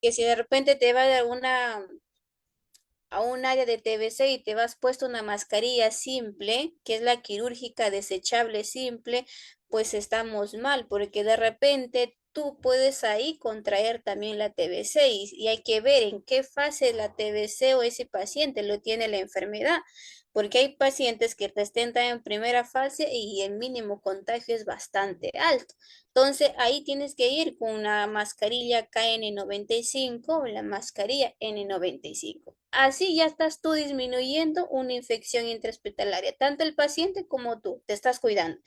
que si de repente te va a dar a un área de TBC y te vas puesto una mascarilla simple, que es la quirúrgica desechable simple, pues estamos mal, porque de repente tú puedes ahí contraer también la TBC y hay que ver en qué fase la TBC o ese paciente lo tiene la enfermedad, porque hay pacientes que presentan en primera fase y el mínimo contagio es bastante alto. Entonces ahí tienes que ir con una mascarilla KN95 o la mascarilla N95. Así ya estás tú disminuyendo una infección intrahospitalaria. Tanto el paciente como tú te estás cuidando.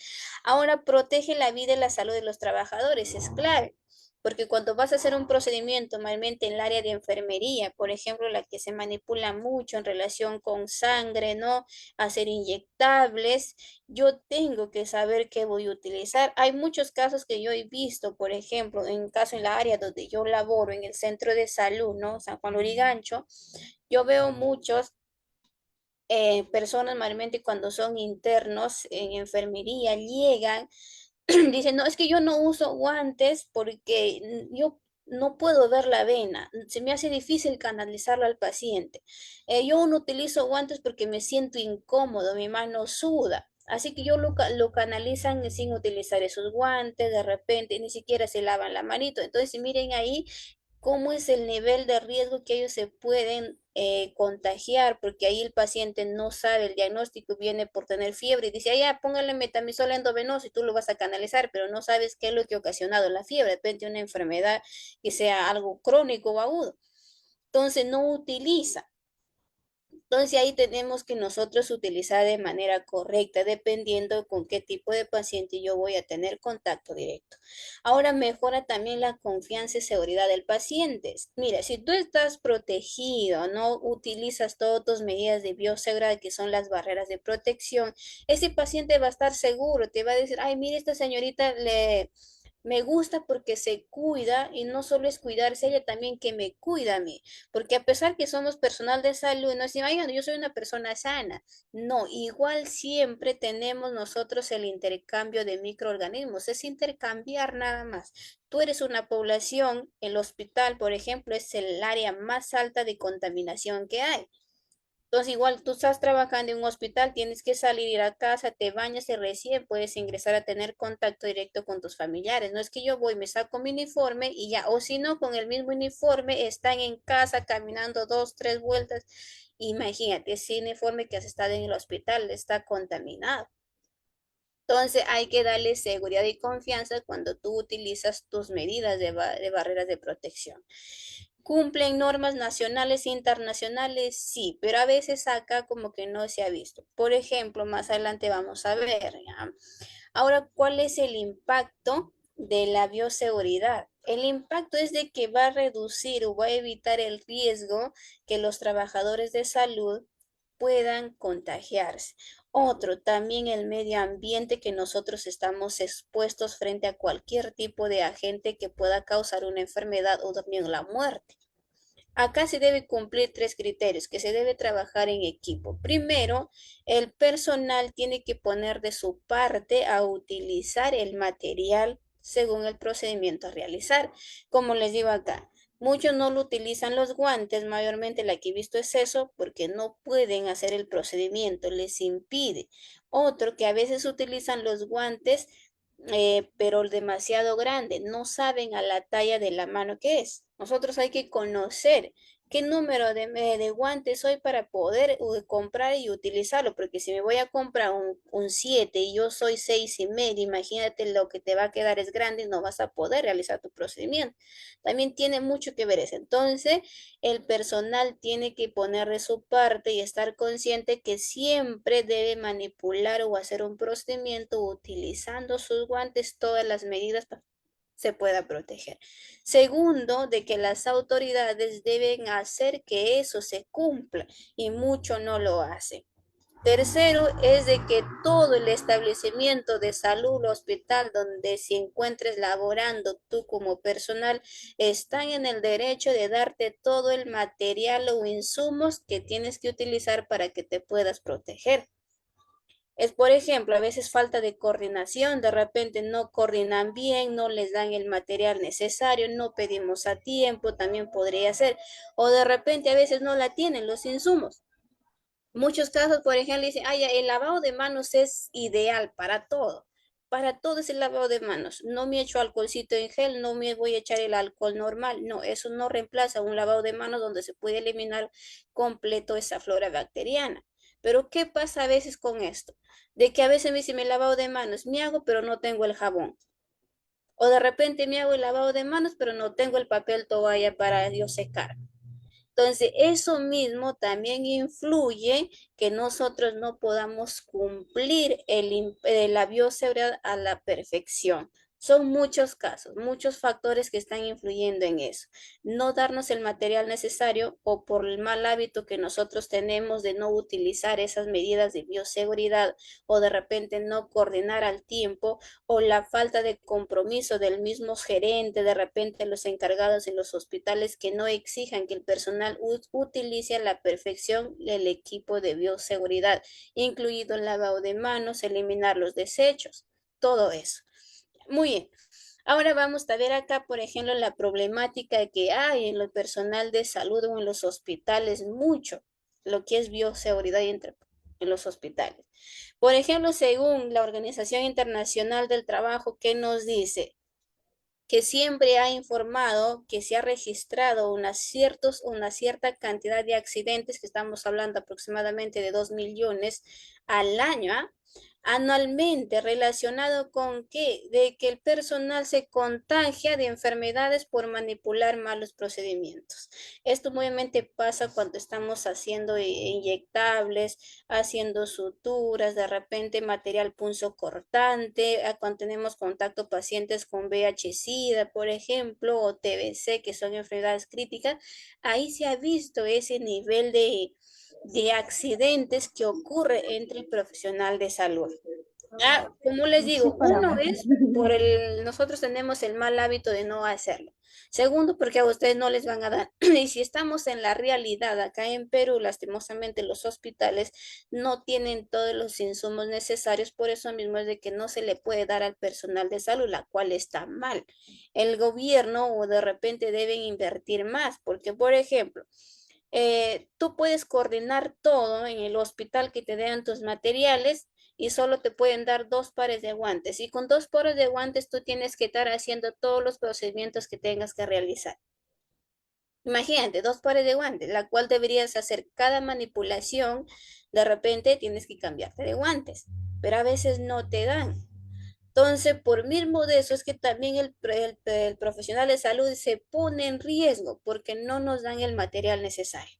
Ahora protege la vida y la salud de los trabajadores, es clave. Porque cuando vas a hacer un procedimiento, normalmente en el área de enfermería, por ejemplo, la que se manipula mucho en relación con sangre, ¿no? Hacer inyectables, yo tengo que saber qué voy a utilizar. Hay muchos casos que yo he visto, por ejemplo, en caso en la área donde yo laboro, en el centro de salud, ¿no? San Juan Lurigancho, yo veo muchos personas normalmente cuando son internos en enfermería llegan, dicen, no, es que yo no uso guantes porque yo no puedo ver la vena, se me hace difícil canalizarlo al paciente. Yo no utilizo guantes porque me siento incómodo, mi mano suda. Así que yo lo canalizan sin utilizar esos guantes, de repente ni siquiera se lavan la manito. Entonces, miren ahí cómo es el nivel de riesgo que ellos se pueden contagiar, porque ahí el paciente no sabe el diagnóstico, viene por tener fiebre y dice, ah, ya, póngale metamizol endovenoso y tú lo vas a canalizar, pero no sabes qué es lo que ha ocasionado la fiebre, depende de una enfermedad que sea algo crónico o agudo. Entonces no utiliza. Entonces ahí tenemos que nosotros utilizar de manera correcta, dependiendo con qué tipo de paciente yo voy a tener contacto directo. Ahora mejora también la confianza y seguridad del paciente. Mira, si tú estás protegido, no utilizas todas tus medidas de bioseguridad, que son las barreras de protección, ese paciente va a estar seguro, te va a decir, ay, mire, esta señorita me gusta porque se cuida y no solo es cuidarse ella, también que me cuida a mí. Porque a pesar que somos personal de salud, no decimos, ay, yo soy una persona sana. No, igual siempre tenemos nosotros el intercambio de microorganismos, es intercambiar nada más. Tú eres una población, el hospital, por ejemplo, es el área más alta de contaminación que hay. Entonces, igual tú estás trabajando en un hospital, tienes que salir, ir a casa, te bañas y recién puedes ingresar a tener contacto directo con tus familiares. No es que yo voy, me saco mi uniforme y ya, o si no, con el mismo uniforme están en casa caminando dos, tres vueltas. Imagínate, ese uniforme que has estado en el hospital está contaminado. Entonces hay que darle seguridad y confianza cuando tú utilizas tus medidas de barreras de protección. ¿Cumplen normas nacionales e internacionales? Sí, pero a veces acá como que no se ha visto. Por ejemplo, más adelante vamos a ver, ¿ya? Ahora, ¿cuál es el impacto de la bioseguridad? El impacto es de que va a reducir o va a evitar el riesgo que los trabajadores de salud puedan contagiarse. Otro, también el medio ambiente que nosotros estamos expuestos frente a cualquier tipo de agente que pueda causar una enfermedad o también la muerte. Acá se debe cumplir tres criterios, que se debe trabajar en equipo. Primero, el personal tiene que poner de su parte a utilizar el material según el procedimiento a realizar. Como les digo acá, muchos no lo utilizan los guantes, mayormente la que he visto es eso, porque no pueden hacer el procedimiento, les impide. Otro, que a veces utilizan los guantes, pero demasiado grande, no saben a la talla de la mano que es. Nosotros hay que conocer qué número de guantes soy para poder comprar y utilizarlo, porque si me voy a comprar un 7 y yo soy 6,5, imagínate lo que te va a quedar es grande y no vas a poder realizar tu procedimiento. También tiene mucho que ver eso. Entonces, el personal tiene que poner de su parte y estar consciente que siempre debe manipular o hacer un procedimiento utilizando sus guantes, todas las medidas para que se pueda proteger. Segundo, de que las autoridades deben hacer que eso se cumpla y mucho no lo hacen. Tercero es de que todo el establecimiento de salud, hospital donde se encuentres laborando tú como personal, están en el derecho de darte todo el material o insumos que tienes que utilizar para que te puedas proteger. Es, por ejemplo, a veces falta de coordinación, de repente no coordinan bien, no les dan el material necesario, no pedimos a tiempo, también podría ser, o de repente a veces no la tienen los insumos. Muchos casos, por ejemplo, dicen, ay, el lavado de manos es ideal para todo. Para todo es el lavado de manos. No me echo alcoholcito en gel, no me voy a echar el alcohol normal. No, eso no reemplaza un lavado de manos donde se puede eliminar completo esa flora bacteriana. Pero ¿qué pasa a veces con esto? De que a veces me dicen, me he lavado de manos, me hago, pero no tengo el jabón. O de repente me hago el lavado de manos, pero no tengo el papel toalla para yo secar. Entonces, eso mismo también influye que nosotros no podamos cumplir la bioseguridad a la perfección. Son muchos casos, muchos factores que están influyendo en eso. No darnos el material necesario o por el mal hábito que nosotros tenemos de no utilizar esas medidas de bioseguridad o de repente no coordinar al tiempo o la falta de compromiso del mismo gerente, de repente los encargados en los hospitales que no exijan que el personal utilice a la perfección el equipo de bioseguridad, incluido el lavado de manos, eliminar los desechos, todo eso. Muy bien. Ahora vamos a ver acá, por ejemplo, la problemática que hay en el personal de salud o en los hospitales, mucho lo que es bioseguridad en los hospitales. Por ejemplo, según la Organización Internacional del Trabajo, ¿qué nos dice? Que siempre ha informado que se ha registrado una cierta cantidad de accidentes, que estamos hablando aproximadamente de 2 millones al año, ¿ah? Anualmente, relacionado con qué, de que el personal se contagia de enfermedades por manipular malos procedimientos. Esto obviamente pasa cuando estamos haciendo inyectables, haciendo suturas, de repente material punzocortante, cuando tenemos contacto pacientes con VIH-Sida, por ejemplo, o TBC, que son enfermedades críticas, ahí se ha visto ese nivel de accidentes que ocurre entre el profesional de salud. Como les Sí, digo, para uno más. es nosotros tenemos el mal hábito de no hacerlo. Segundo, porque a ustedes no les van a dar. Y si estamos en la realidad, acá en Perú, lastimosamente los hospitales no tienen todos los insumos necesarios, por eso mismo es de que no se le puede dar al personal de salud, la cual está mal. El gobierno o de repente deben invertir más, porque por ejemplo, tú puedes coordinar todo en el hospital que te den tus materiales y solo te pueden dar 2 pares de guantes. Y con 2 pares de guantes tú tienes que estar haciendo todos los procedimientos que tengas que realizar. Imagínate, 2 pares de guantes, la cual deberías hacer cada manipulación. De repente tienes que cambiarte de guantes, pero a veces no te dan. Entonces, por mismo de eso es que también el profesional de salud se pone en riesgo porque no nos dan el material necesario.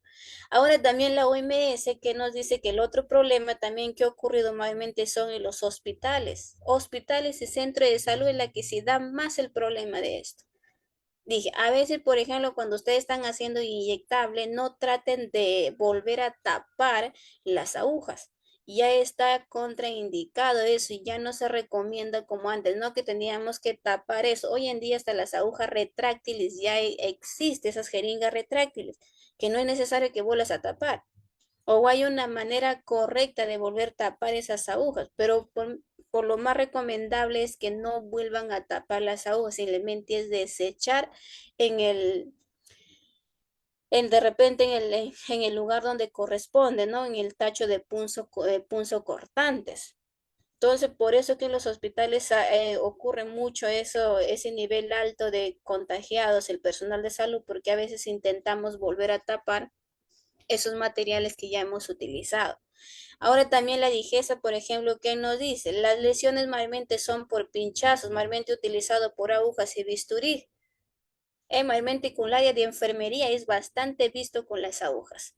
Ahora también la OMS que nos dice que el otro problema también que ha ocurrido nuevamente son en los hospitales. Hospitales y centros de salud en la que se da más el problema de esto. Dije, a veces, por ejemplo, cuando ustedes están haciendo inyectable, no traten de volver a tapar las agujas. Ya está contraindicado eso y ya no se recomienda como antes, no que teníamos que tapar eso. Hoy en día hasta las agujas retráctiles ya existe esas jeringas retráctiles, que no es necesario que vuelvas a tapar o hay una manera correcta de volver a tapar esas agujas, pero por lo más recomendable es que no vuelvan a tapar las agujas, simplemente es desechar en de repente en el lugar donde corresponde, ¿no? En el tacho de punzo cortantes. Entonces, por eso que en los hospitales ocurre mucho eso, ese nivel alto de contagiados, el personal de salud, porque a veces intentamos volver a tapar esos materiales que ya hemos utilizado. Ahora también la digesta, por ejemplo, ¿qué nos dice? Las lesiones mayormente son por pinchazos, mayormente utilizado por agujas y bisturí. Mayormente con el área de enfermería es bastante visto con las agujas.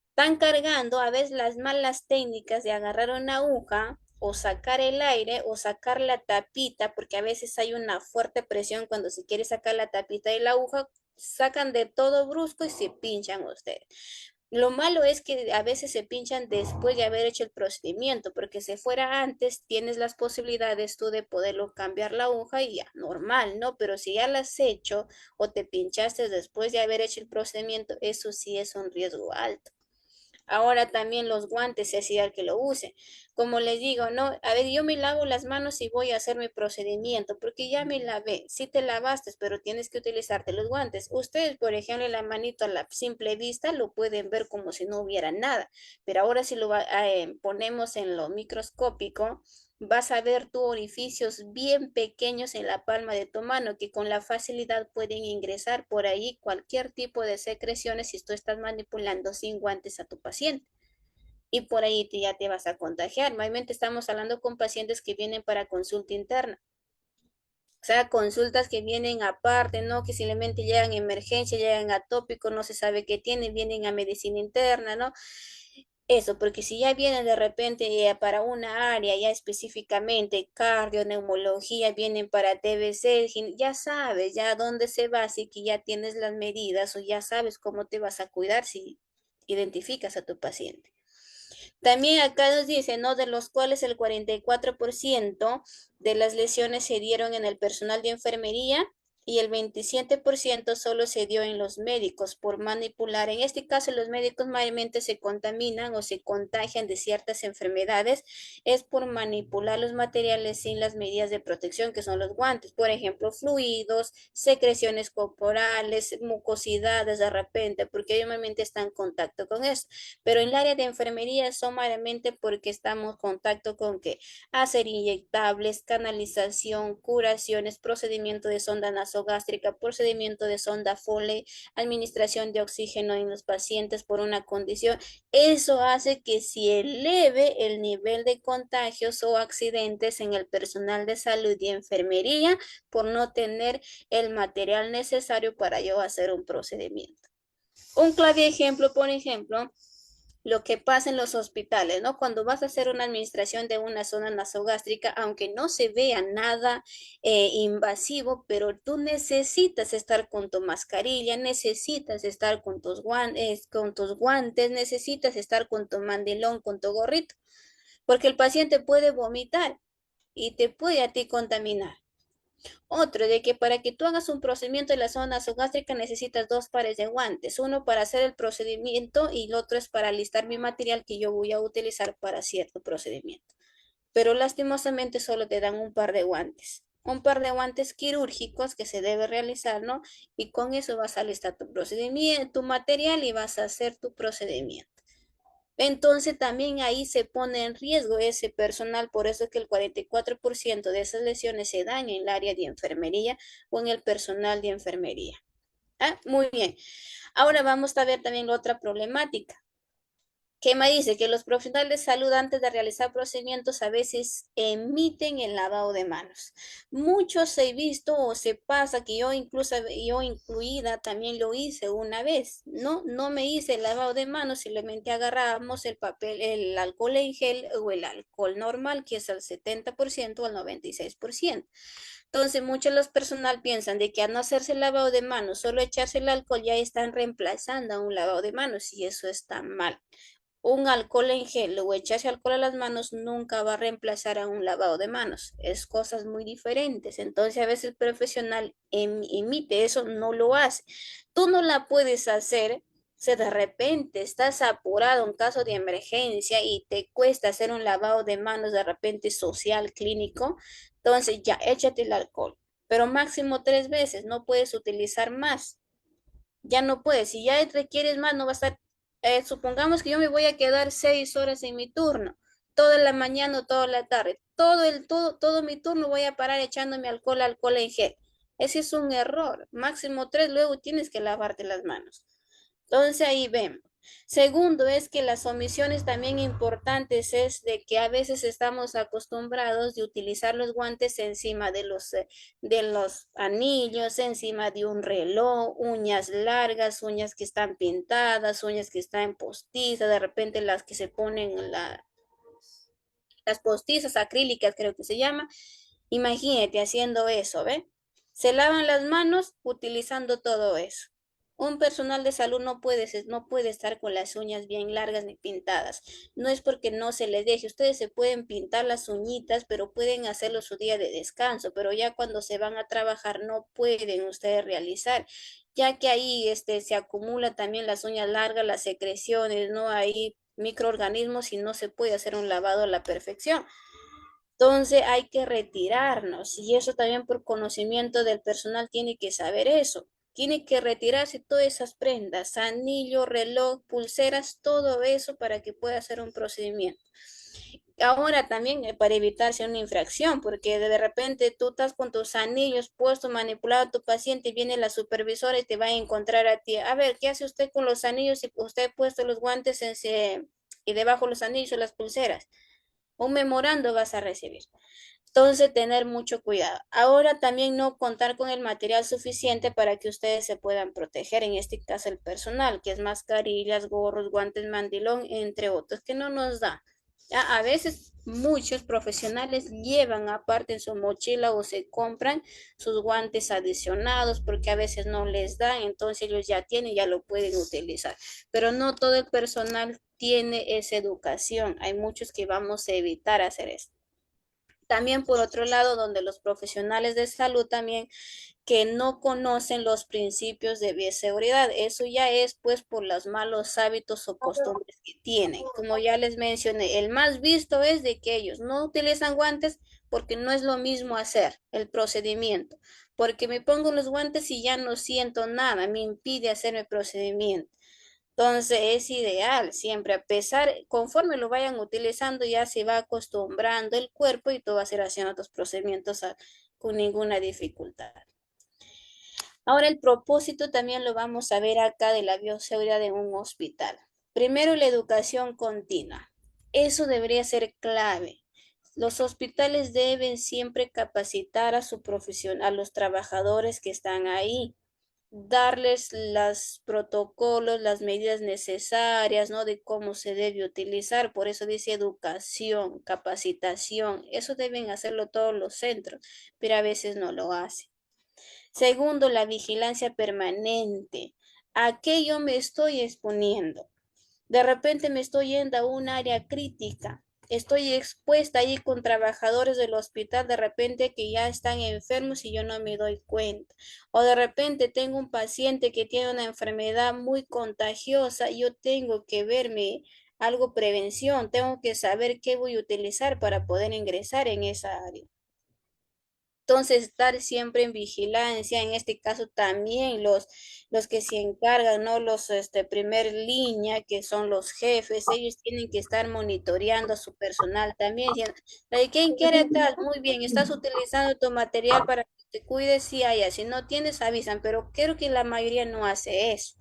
Están cargando a veces las malas técnicas de agarrar una aguja o sacar el aire o sacar la tapita, porque a veces hay una fuerte presión cuando se quiere sacar la tapita de la aguja, sacan de todo brusco y se pinchan ustedes. Lo malo es que a veces se pinchan después de haber hecho el procedimiento, porque si fuera antes, tienes las posibilidades tú de poderlo cambiar la aguja y ya, normal, ¿no? Pero si ya lo has hecho o te pinchaste después de haber hecho el procedimiento, eso sí es un riesgo alto. Ahora también los guantes es ideal que lo use. Como les digo, no, a ver, yo me lavo las manos y voy a hacer mi procedimiento, porque ya me lavé. Sí te lavaste, pero tienes que utilizarte los guantes. Ustedes, por ejemplo, en la manito a la simple vista lo pueden ver como si no hubiera nada, pero ahora si ponemos en lo microscópico, vas a ver tus orificios bien pequeños en la palma de tu mano que con la facilidad pueden ingresar por ahí cualquier tipo de secreciones si tú estás manipulando sin guantes a tu paciente. Y por ahí ya te vas a contagiar. Normalmente estamos hablando con pacientes que vienen para consulta interna. O sea, consultas que vienen aparte, ¿no? Que simplemente llegan a emergencia, llegan a tópico, no se sabe qué tienen, vienen a medicina interna, ¿no? Eso, porque si ya vienen de repente para una área, ya específicamente cardio, neumología, vienen para TBC, ya sabes ya dónde se va, así que ya tienes las medidas o ya sabes cómo te vas a cuidar si identificas a tu paciente. También acá nos dice, ¿no? De los cuales el 44% de las lesiones se dieron en el personal de enfermería y el 27% solo se dio en los médicos por manipular. En este caso, los médicos mayormente se contaminan o se contagian de ciertas enfermedades, es por manipular los materiales sin las medidas de protección, que son los guantes. Por ejemplo, fluidos, secreciones corporales, mucosidades de repente, porque normalmente están en contacto con eso. Pero en el área de enfermería son meramente porque estamos en contacto con que hacer inyectables, canalización, curaciones, procedimiento de sonda nasogástrica, procedimiento de sonda Foley, administración de oxígeno en los pacientes por una condición. Eso hace que se eleve el nivel de contagios o accidentes en el personal de salud y enfermería por no tener el material necesario para yo hacer un procedimiento. Un clave ejemplo, por ejemplo, lo que pasa en los hospitales, ¿no? Cuando vas a hacer una administración de una zona nasogástrica, aunque no se vea nada invasivo, pero tú necesitas estar con tu mascarilla, necesitas estar con tus guantes, necesitas estar con tu mandilón, con tu gorrito, porque el paciente puede vomitar y te puede a ti contaminar. Otro, de que para que tú hagas un procedimiento en la zona nasogástrica necesitas dos pares de guantes, uno para hacer el procedimiento y el otro es para listar mi material que yo voy a utilizar para cierto procedimiento. Pero lastimosamente solo te dan un par de guantes quirúrgicos que se debe realizar, ¿no? Y con eso vas a listar tu procedimiento, tu material y vas a hacer tu procedimiento. Entonces también ahí se pone en riesgo ese personal, por eso es que el 44% de esas lesiones se dan en el área de enfermería o en el personal de enfermería. Ah, muy bien. Ahora vamos a ver también otra problemática. ¿Qué me dice? Que los profesionales de salud antes de realizar procedimientos a veces emiten el lavado de manos. Muchos he visto o se pasa que yo incluso yo incluida también lo hice una vez. No me hice el lavado de manos, simplemente agarrábamos el papel, el alcohol en gel o el alcohol normal, que es el 70% o el 96%. Entonces, muchos de los personal piensan de que al no hacerse el lavado de manos, solo echarse el alcohol ya están reemplazando a un lavado de manos y eso está mal. Un alcohol en gel o echarse alcohol a las manos nunca va a reemplazar a un lavado de manos. Es cosas muy diferentes. Entonces a veces el profesional emite eso, no lo hace. Tú no la puedes hacer si de repente estás apurado en caso de emergencia y te cuesta hacer un lavado de manos de repente social, clínico. Entonces ya échate el alcohol. Pero máximo 3 veces, no puedes utilizar más. Ya no puedes, si ya requieres más, no va a estar, supongamos que yo me voy a quedar 6 horas en mi turno, toda la mañana o toda la tarde, todo mi turno voy a parar echándome alcohol en gel. Ese es un error, máximo 3, luego tienes que lavarte las manos. Entonces ahí vemos. Segundo es que las omisiones también importantes es de que a veces estamos acostumbrados de utilizar los guantes encima de los anillos, encima de un reloj, uñas largas, uñas que están pintadas, uñas que están postizas, de repente las que se ponen las postizas acrílicas, creo que se llama. Imagínate haciendo eso, ¿ve? Se lavan las manos utilizando todo eso. Un personal de salud no puede estar con las uñas bien largas ni pintadas. No es porque no se les deje. Ustedes se pueden pintar las uñitas, pero pueden hacerlo su día de descanso. Pero ya cuando se van a trabajar no pueden ustedes realizar, ya que ahí se acumula también las uñas largas, las secreciones, ¿no? Hay microorganismos y no se puede hacer un lavado a la perfección. Entonces hay que retirarnos y eso también por conocimiento del personal tiene que saber eso. Tiene que retirarse todas esas prendas, anillo, reloj, pulseras, todo eso para que pueda hacer un procedimiento. Ahora también para evitarse una infracción, porque de repente tú estás con tus anillos puestos, manipulado a tu paciente, y viene la supervisora y te va a encontrar a ti. A ver, ¿qué hace usted con los anillos si usted ha puesto los guantes y debajo los anillos o las pulseras? Un memorando vas a recibir. Entonces, tener mucho cuidado. Ahora también no contar con el material suficiente para que ustedes se puedan proteger, en este caso el personal, que es mascarillas, gorros, guantes, mandilón, entre otros, que no nos da. Ya, a veces muchos profesionales llevan aparte en su mochila o se compran sus guantes adicionados porque a veces no les dan, entonces ellos ya tienen, ya lo pueden utilizar. Pero no todo el personal tiene esa educación. Hay muchos que vamos a evitar hacer eso. También por otro lado, donde los profesionales de salud también que no conocen los principios de bioseguridad. Eso ya es pues por los malos hábitos o costumbres que tienen. Como ya les mencioné, el más visto es de que ellos no utilizan guantes porque no es lo mismo hacer el procedimiento. Porque me pongo los guantes y ya no siento nada, me impide hacer el procedimiento. Entonces es ideal siempre, a pesar, conforme lo vayan utilizando, ya se va acostumbrando el cuerpo y tú vas a ir haciendo tus procedimientos con ninguna dificultad. Ahora el propósito también lo vamos a ver acá de la bioseguridad en un hospital. Primero, la educación continua. Eso debería ser clave. Los hospitales deben siempre capacitar a su profesión, a los trabajadores que están ahí, darles los protocolos, las medidas necesarias, ¿no? De cómo se debe utilizar. Por eso dice educación, capacitación. Eso deben hacerlo todos los centros, pero a veces no lo hacen. Segundo, la vigilancia permanente. ¿A qué yo me estoy exponiendo? De repente me estoy yendo a un área crítica. Estoy expuesta ahí con trabajadores del hospital de repente que ya están enfermos y yo no me doy cuenta. O de repente tengo un paciente que tiene una enfermedad muy contagiosa y yo tengo que verme algo prevención, tengo que saber qué voy a utilizar para poder ingresar en esa área. Entonces, estar siempre en vigilancia, en este caso también los que se encargan, ¿no? Los primer línea, que son los jefes, ellos tienen que estar monitoreando a su personal también, diciendo, "Ay, ¿quién quiere tal? Muy bien, estás utilizando tu material para que te cuides, si haya, si no tienes, avisan, pero creo que la mayoría no hace eso,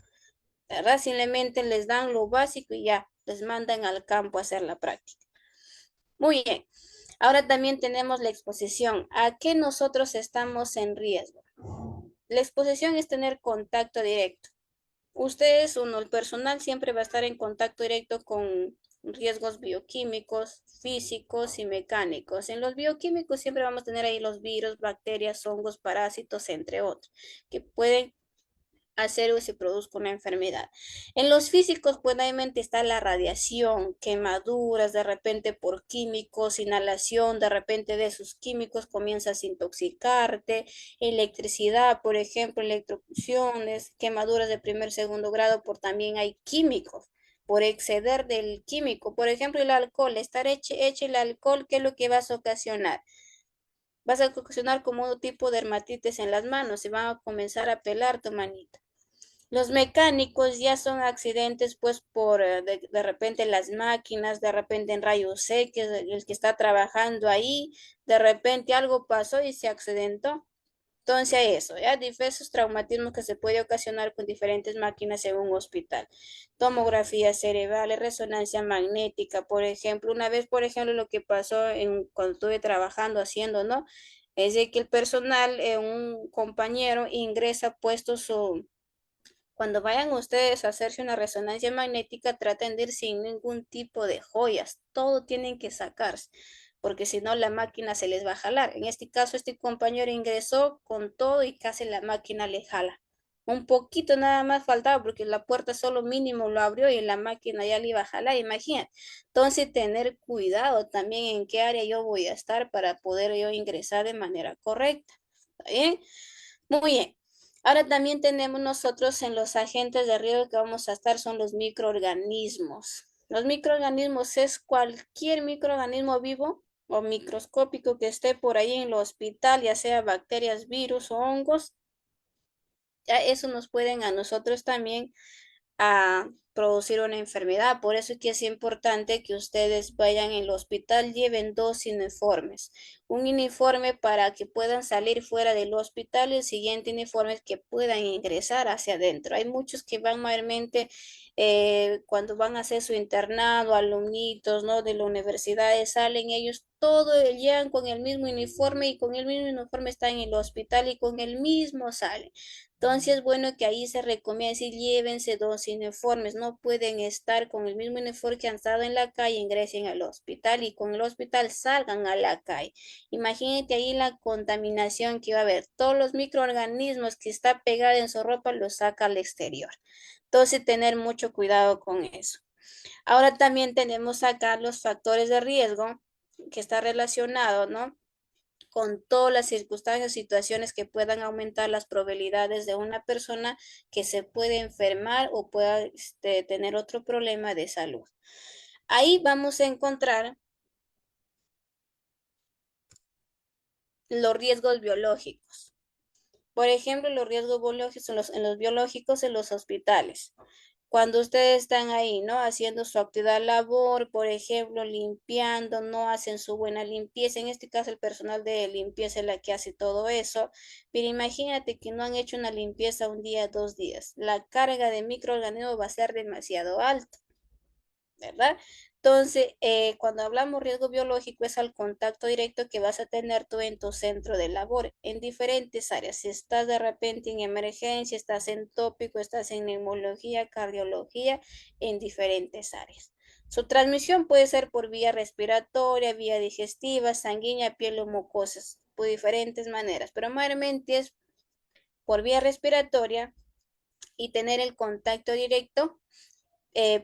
¿verdad? Simplemente les dan lo básico y ya, les mandan al campo a hacer la práctica. Muy bien. Ahora también tenemos la exposición. ¿A qué nosotros estamos en riesgo? La exposición es tener contacto directo. Ustedes, uno, el personal siempre va a estar en contacto directo con riesgos bioquímicos, físicos y mecánicos. En los bioquímicos siempre vamos a tener ahí los virus, bacterias, hongos, parásitos, entre otros, que pueden hacer o se produzca una enfermedad. En los físicos, pues obviamente está la radiación, quemaduras, de repente por químicos, inhalación, de repente de esos químicos comienzas a intoxicarte, electricidad, por ejemplo, electrocuciones, quemaduras de primer, segundo grado, por también hay químicos. Por exceder del químico, por ejemplo, el alcohol, estar hecho el alcohol, ¿qué es lo que vas a ocasionar? Vas a ocasionar como un tipo de dermatitis en las manos y van a comenzar a pelar tu manita. Los mecánicos ya son accidentes, pues, por de repente las máquinas, de repente en rayos X, el que está trabajando ahí, de repente algo pasó y se accidentó. Entonces, eso, ya diversos traumatismos que se puede ocasionar con diferentes máquinas en un hospital. Tomografía cerebral, resonancia magnética, por ejemplo. Una vez, por ejemplo, lo que pasó cuando estuve trabajando haciendo, ¿no? Es de que el personal, un compañero ingresa puesto cuando vayan ustedes a hacerse una resonancia magnética, traten de ir sin ningún tipo de joyas. Todo tienen que sacarse, porque si no la máquina se les va a jalar. En este caso, este compañero ingresó con todo y casi la máquina le jala. Un poquito nada más faltaba porque la puerta solo mínimo lo abrió y la máquina ya le iba a jalar, imagínate. Entonces, tener cuidado también en qué área yo voy a estar para poder yo ingresar de manera correcta. ¿Está bien? Muy bien. Ahora también tenemos nosotros en los agentes de riesgo que vamos a estar son los microorganismos. Los microorganismos es cualquier microorganismo vivo o microscópico que esté por ahí en el hospital, ya sea bacterias, virus o hongos. Ya eso nos pueden a nosotros también a producir una enfermedad. Por eso es que es importante que ustedes vayan al hospital, lleven dos uniformes. Un uniforme para que puedan salir fuera del hospital y el siguiente uniforme es que puedan ingresar hacia adentro. Hay muchos que van mayormente cuando van a hacer su internado, alumnitos, ¿no? De la universidad, salen ellos todo llegan con el mismo uniforme y con el mismo uniforme están en el hospital y con el mismo salen. Entonces, bueno, que ahí se recomienda decir, llévense dos uniformes, no pueden estar con el mismo uniforme que han estado en la calle, ingresen al hospital y con el hospital salgan a la calle. Imagínate ahí la contaminación que va a haber. Todos los microorganismos que está pegada en su ropa los saca al exterior. Entonces, tener mucho cuidado con eso. Ahora también tenemos acá los factores de riesgo que está relacionado, ¿no? Con todas las circunstancias, situaciones que puedan aumentar las probabilidades de una persona que se puede enfermar o pueda tener otro problema de salud. Ahí vamos a encontrar los riesgos biológicos. Por ejemplo, los riesgos biológicos en los biológicos en los hospitales. Cuando ustedes están ahí, ¿no? Haciendo su actividad labor, por ejemplo, limpiando, no hacen su buena limpieza. En este caso, el personal de limpieza es la que hace todo eso. Pero imagínate que no han hecho una limpieza un día, 2 días. La carga de microorganismos va a ser demasiado alta. ¿Verdad? Entonces, cuando hablamos riesgo biológico es al contacto directo que vas a tener tú en tu centro de labor en diferentes áreas. Si estás de repente en emergencia, estás en tópico, estás en neumología, cardiología, en diferentes áreas. Su transmisión puede ser por vía respiratoria, vía digestiva, sanguínea, piel o mucosas, por diferentes maneras, pero mayormente es por vía respiratoria y tener el contacto directo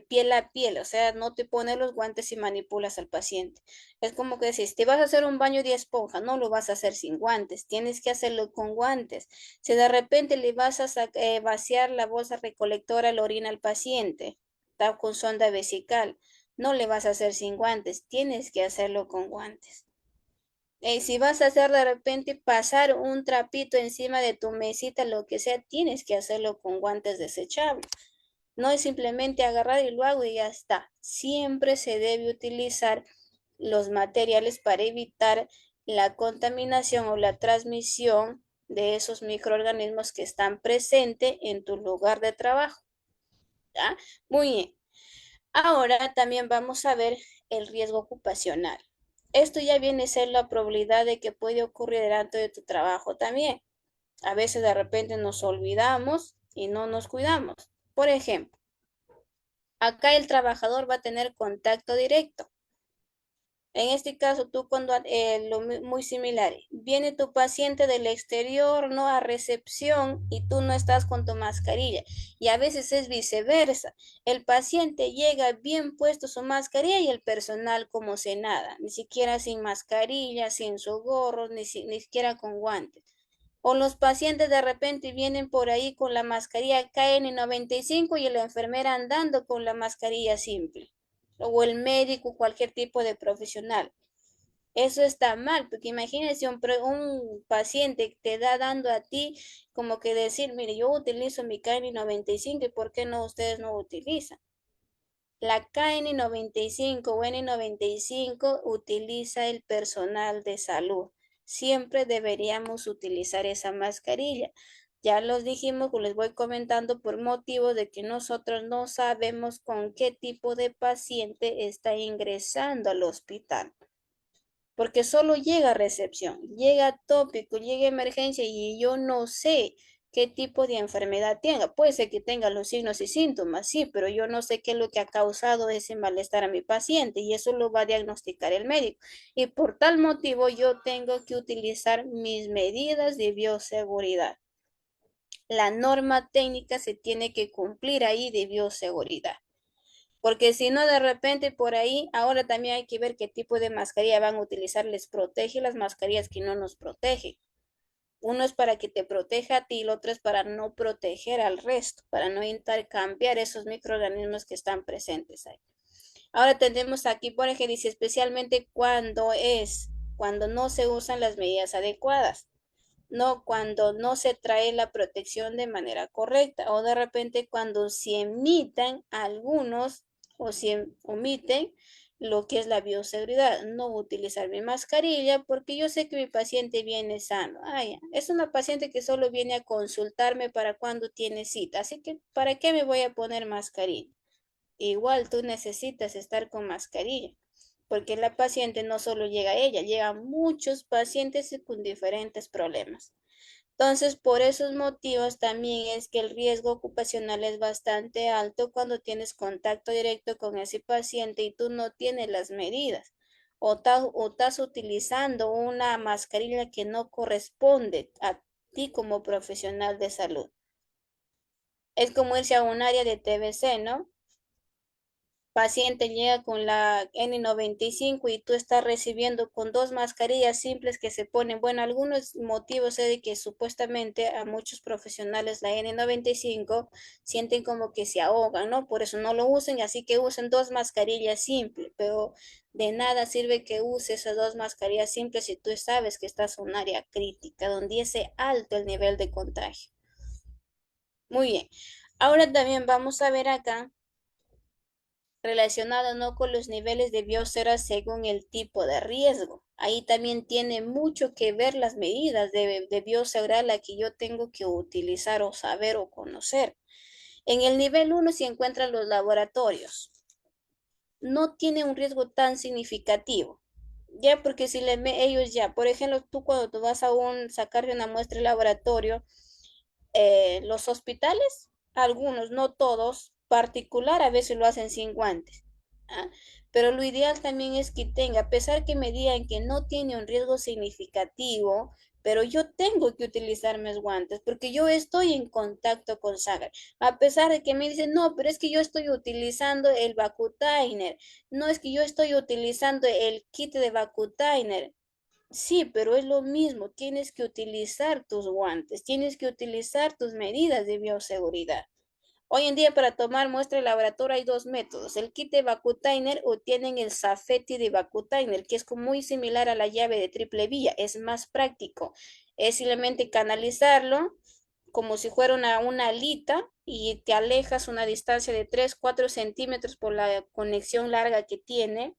piel a piel, o sea, no te pones los guantes y manipulas al paciente. Es como que decís, te vas a hacer un baño de esponja, no lo vas a hacer sin guantes, tienes que hacerlo con guantes. Si de repente le vas a vaciar la bolsa recolectora la orina al paciente, está con sonda vesical, no le vas a hacer sin guantes, tienes que hacerlo con guantes. Si vas a hacer de repente pasar un trapito encima de tu mesita, lo que sea, tienes que hacerlo con guantes desechables. No es simplemente agarrar y lo hago y ya está. Siempre se debe utilizar los materiales para evitar la contaminación o la transmisión de esos microorganismos que están presentes en tu lugar de trabajo. ¿Ya? Muy bien. Ahora también vamos a ver el riesgo ocupacional. Esto ya viene a ser la probabilidad de que puede ocurrir delante de tu trabajo también. A veces de repente nos olvidamos y no nos cuidamos. Por ejemplo, acá el trabajador va a tener contacto directo. En este caso, tú cuando muy similar, viene tu paciente del exterior, no a recepción y tú no estás con tu mascarilla. Y a veces es viceversa. El paciente llega bien puesto su mascarilla y el personal como si nada, ni siquiera sin mascarilla, sin su gorro, ni siquiera con guantes. O los pacientes de repente vienen por ahí con la mascarilla KN95 y la enfermera andando con la mascarilla simple. O el médico, cualquier tipo de profesional. Eso está mal, porque imagínese un paciente te da dando a ti como que decir, mire, yo utilizo mi KN95 y ¿por qué no ustedes no utilizan? La KN95 o N95 utiliza el personal de salud. Siempre deberíamos utilizar esa mascarilla. Ya los dijimos, les voy comentando por motivo de que nosotros no sabemos con qué tipo de paciente está ingresando al hospital. Porque solo llega a recepción, llega tópico, llega emergencia y yo no sé qué tipo de enfermedad tenga. Puede ser que tenga los signos y síntomas, sí, pero yo no sé qué es lo que ha causado ese malestar a mi paciente y eso lo va a diagnosticar el médico. Y por tal motivo yo tengo que utilizar mis medidas de bioseguridad. La norma técnica se tiene que cumplir ahí de bioseguridad. Porque si no, de repente por ahí, ahora también hay que ver qué tipo de mascarilla van a utilizar. Les protege las mascarillas que no nos protegen. Uno es para que te proteja a ti y el otro es para no proteger al resto, para no intercambiar esos microorganismos que están presentes ahí. Ahora tenemos aquí, por ejemplo, dice especialmente cuando no se usan las medidas adecuadas, no cuando no se trae la protección de manera correcta o de repente cuando se emitan algunos o se omiten lo que es la bioseguridad, no utilizar mi mascarilla porque yo sé que mi paciente viene sano. Es una paciente que solo viene a consultarme para cuando tiene cita, así que ¿para qué me voy a poner mascarilla? Igual tú necesitas estar con mascarilla, porque la paciente no solo llega a ella, llega a muchos pacientes con diferentes problemas. Entonces, por esos motivos también es que el riesgo ocupacional es bastante alto cuando tienes contacto directo con ese paciente y tú no tienes las medidas o estás utilizando una mascarilla que no corresponde a ti como profesional de salud. Es como irse a un área de TBC, ¿no? Paciente llega con la N95 y tú estás recibiendo con dos mascarillas simples que se ponen. Bueno, algunos motivos es de que supuestamente a muchos profesionales la N95 sienten como que se ahogan, ¿no? Por eso no lo usen, así que usen dos mascarillas simples, pero de nada sirve que uses esas dos mascarillas simples si tú sabes que estás en un área crítica, donde es alto el nivel de contagio. Muy bien. Ahora también vamos a ver acá relacionado no con los niveles de biosfera según el tipo de riesgo. Ahí también tiene mucho que ver las medidas de biosfera la que yo tengo que utilizar o saber o conocer. En el nivel uno se encuentran los laboratorios. No tiene un riesgo tan significativo. Ya, porque si ellos ya, por ejemplo, tú cuando tú vas a sacarle una muestra de laboratorio, los hospitales, algunos, no todos, particular, a veces lo hacen sin guantes. ¿Ah? Pero lo ideal también es que tenga, a pesar que me digan que no tiene un riesgo significativo, pero yo tengo que utilizar mis guantes porque yo estoy en contacto con sangre. A pesar de que me dicen, no, pero es que yo estoy utilizando el Vacutainer, no es que yo estoy utilizando el kit de Vacutainer. Sí, pero es lo mismo, tienes que utilizar tus guantes, tienes que utilizar tus medidas de bioseguridad. Hoy en día para tomar muestra de laboratorio hay dos métodos, el kit de Vacutainer o tienen el Safety de Vacutainer, que es muy similar a la llave de triple vía, es más práctico. Es simplemente canalizarlo como si fuera una alita y te alejas una distancia de 3, 4 centímetros por la conexión larga que tiene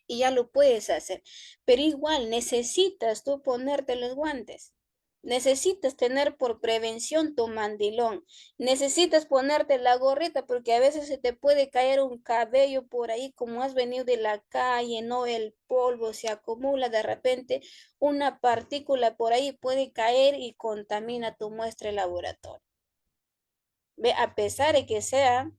y ya lo puedes hacer. Pero igual necesitas tú ponerte los guantes. Necesitas tener por prevención tu mandilón. Necesitas ponerte la gorrita porque a veces se te puede caer un cabello por ahí como has venido de la calle, no el polvo se acumula de repente una partícula por ahí puede caer y contamina tu muestra de laboratorio. Ve, a pesar de que sea,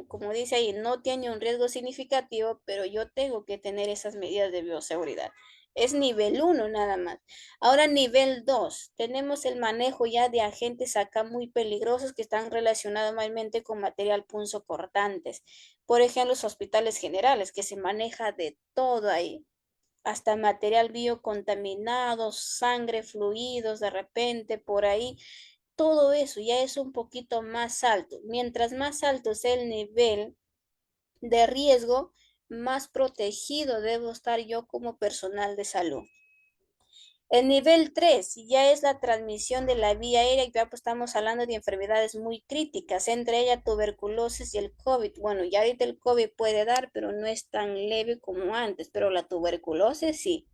como dice ahí, no tiene un riesgo significativo, pero yo tengo que tener esas medidas de bioseguridad. Es nivel uno nada más. Ahora nivel 2 tenemos el manejo ya de agentes acá muy peligrosos que están relacionados mayormente con material punzocortantes. Por ejemplo, los hospitales generales, que se maneja de todo ahí, hasta material biocontaminado, sangre, fluidos, de repente por ahí todo eso ya es un poquito más alto. Mientras más alto sea el nivel de riesgo, más protegido debo estar yo como personal de salud. El nivel 3 ya es la transmisión de la vía aérea, ya pues estamos hablando de enfermedades muy críticas, entre ellas tuberculosis y el COVID. Bueno, ya ahorita el COVID puede dar, pero no es tan leve como antes, pero la tuberculosis sí.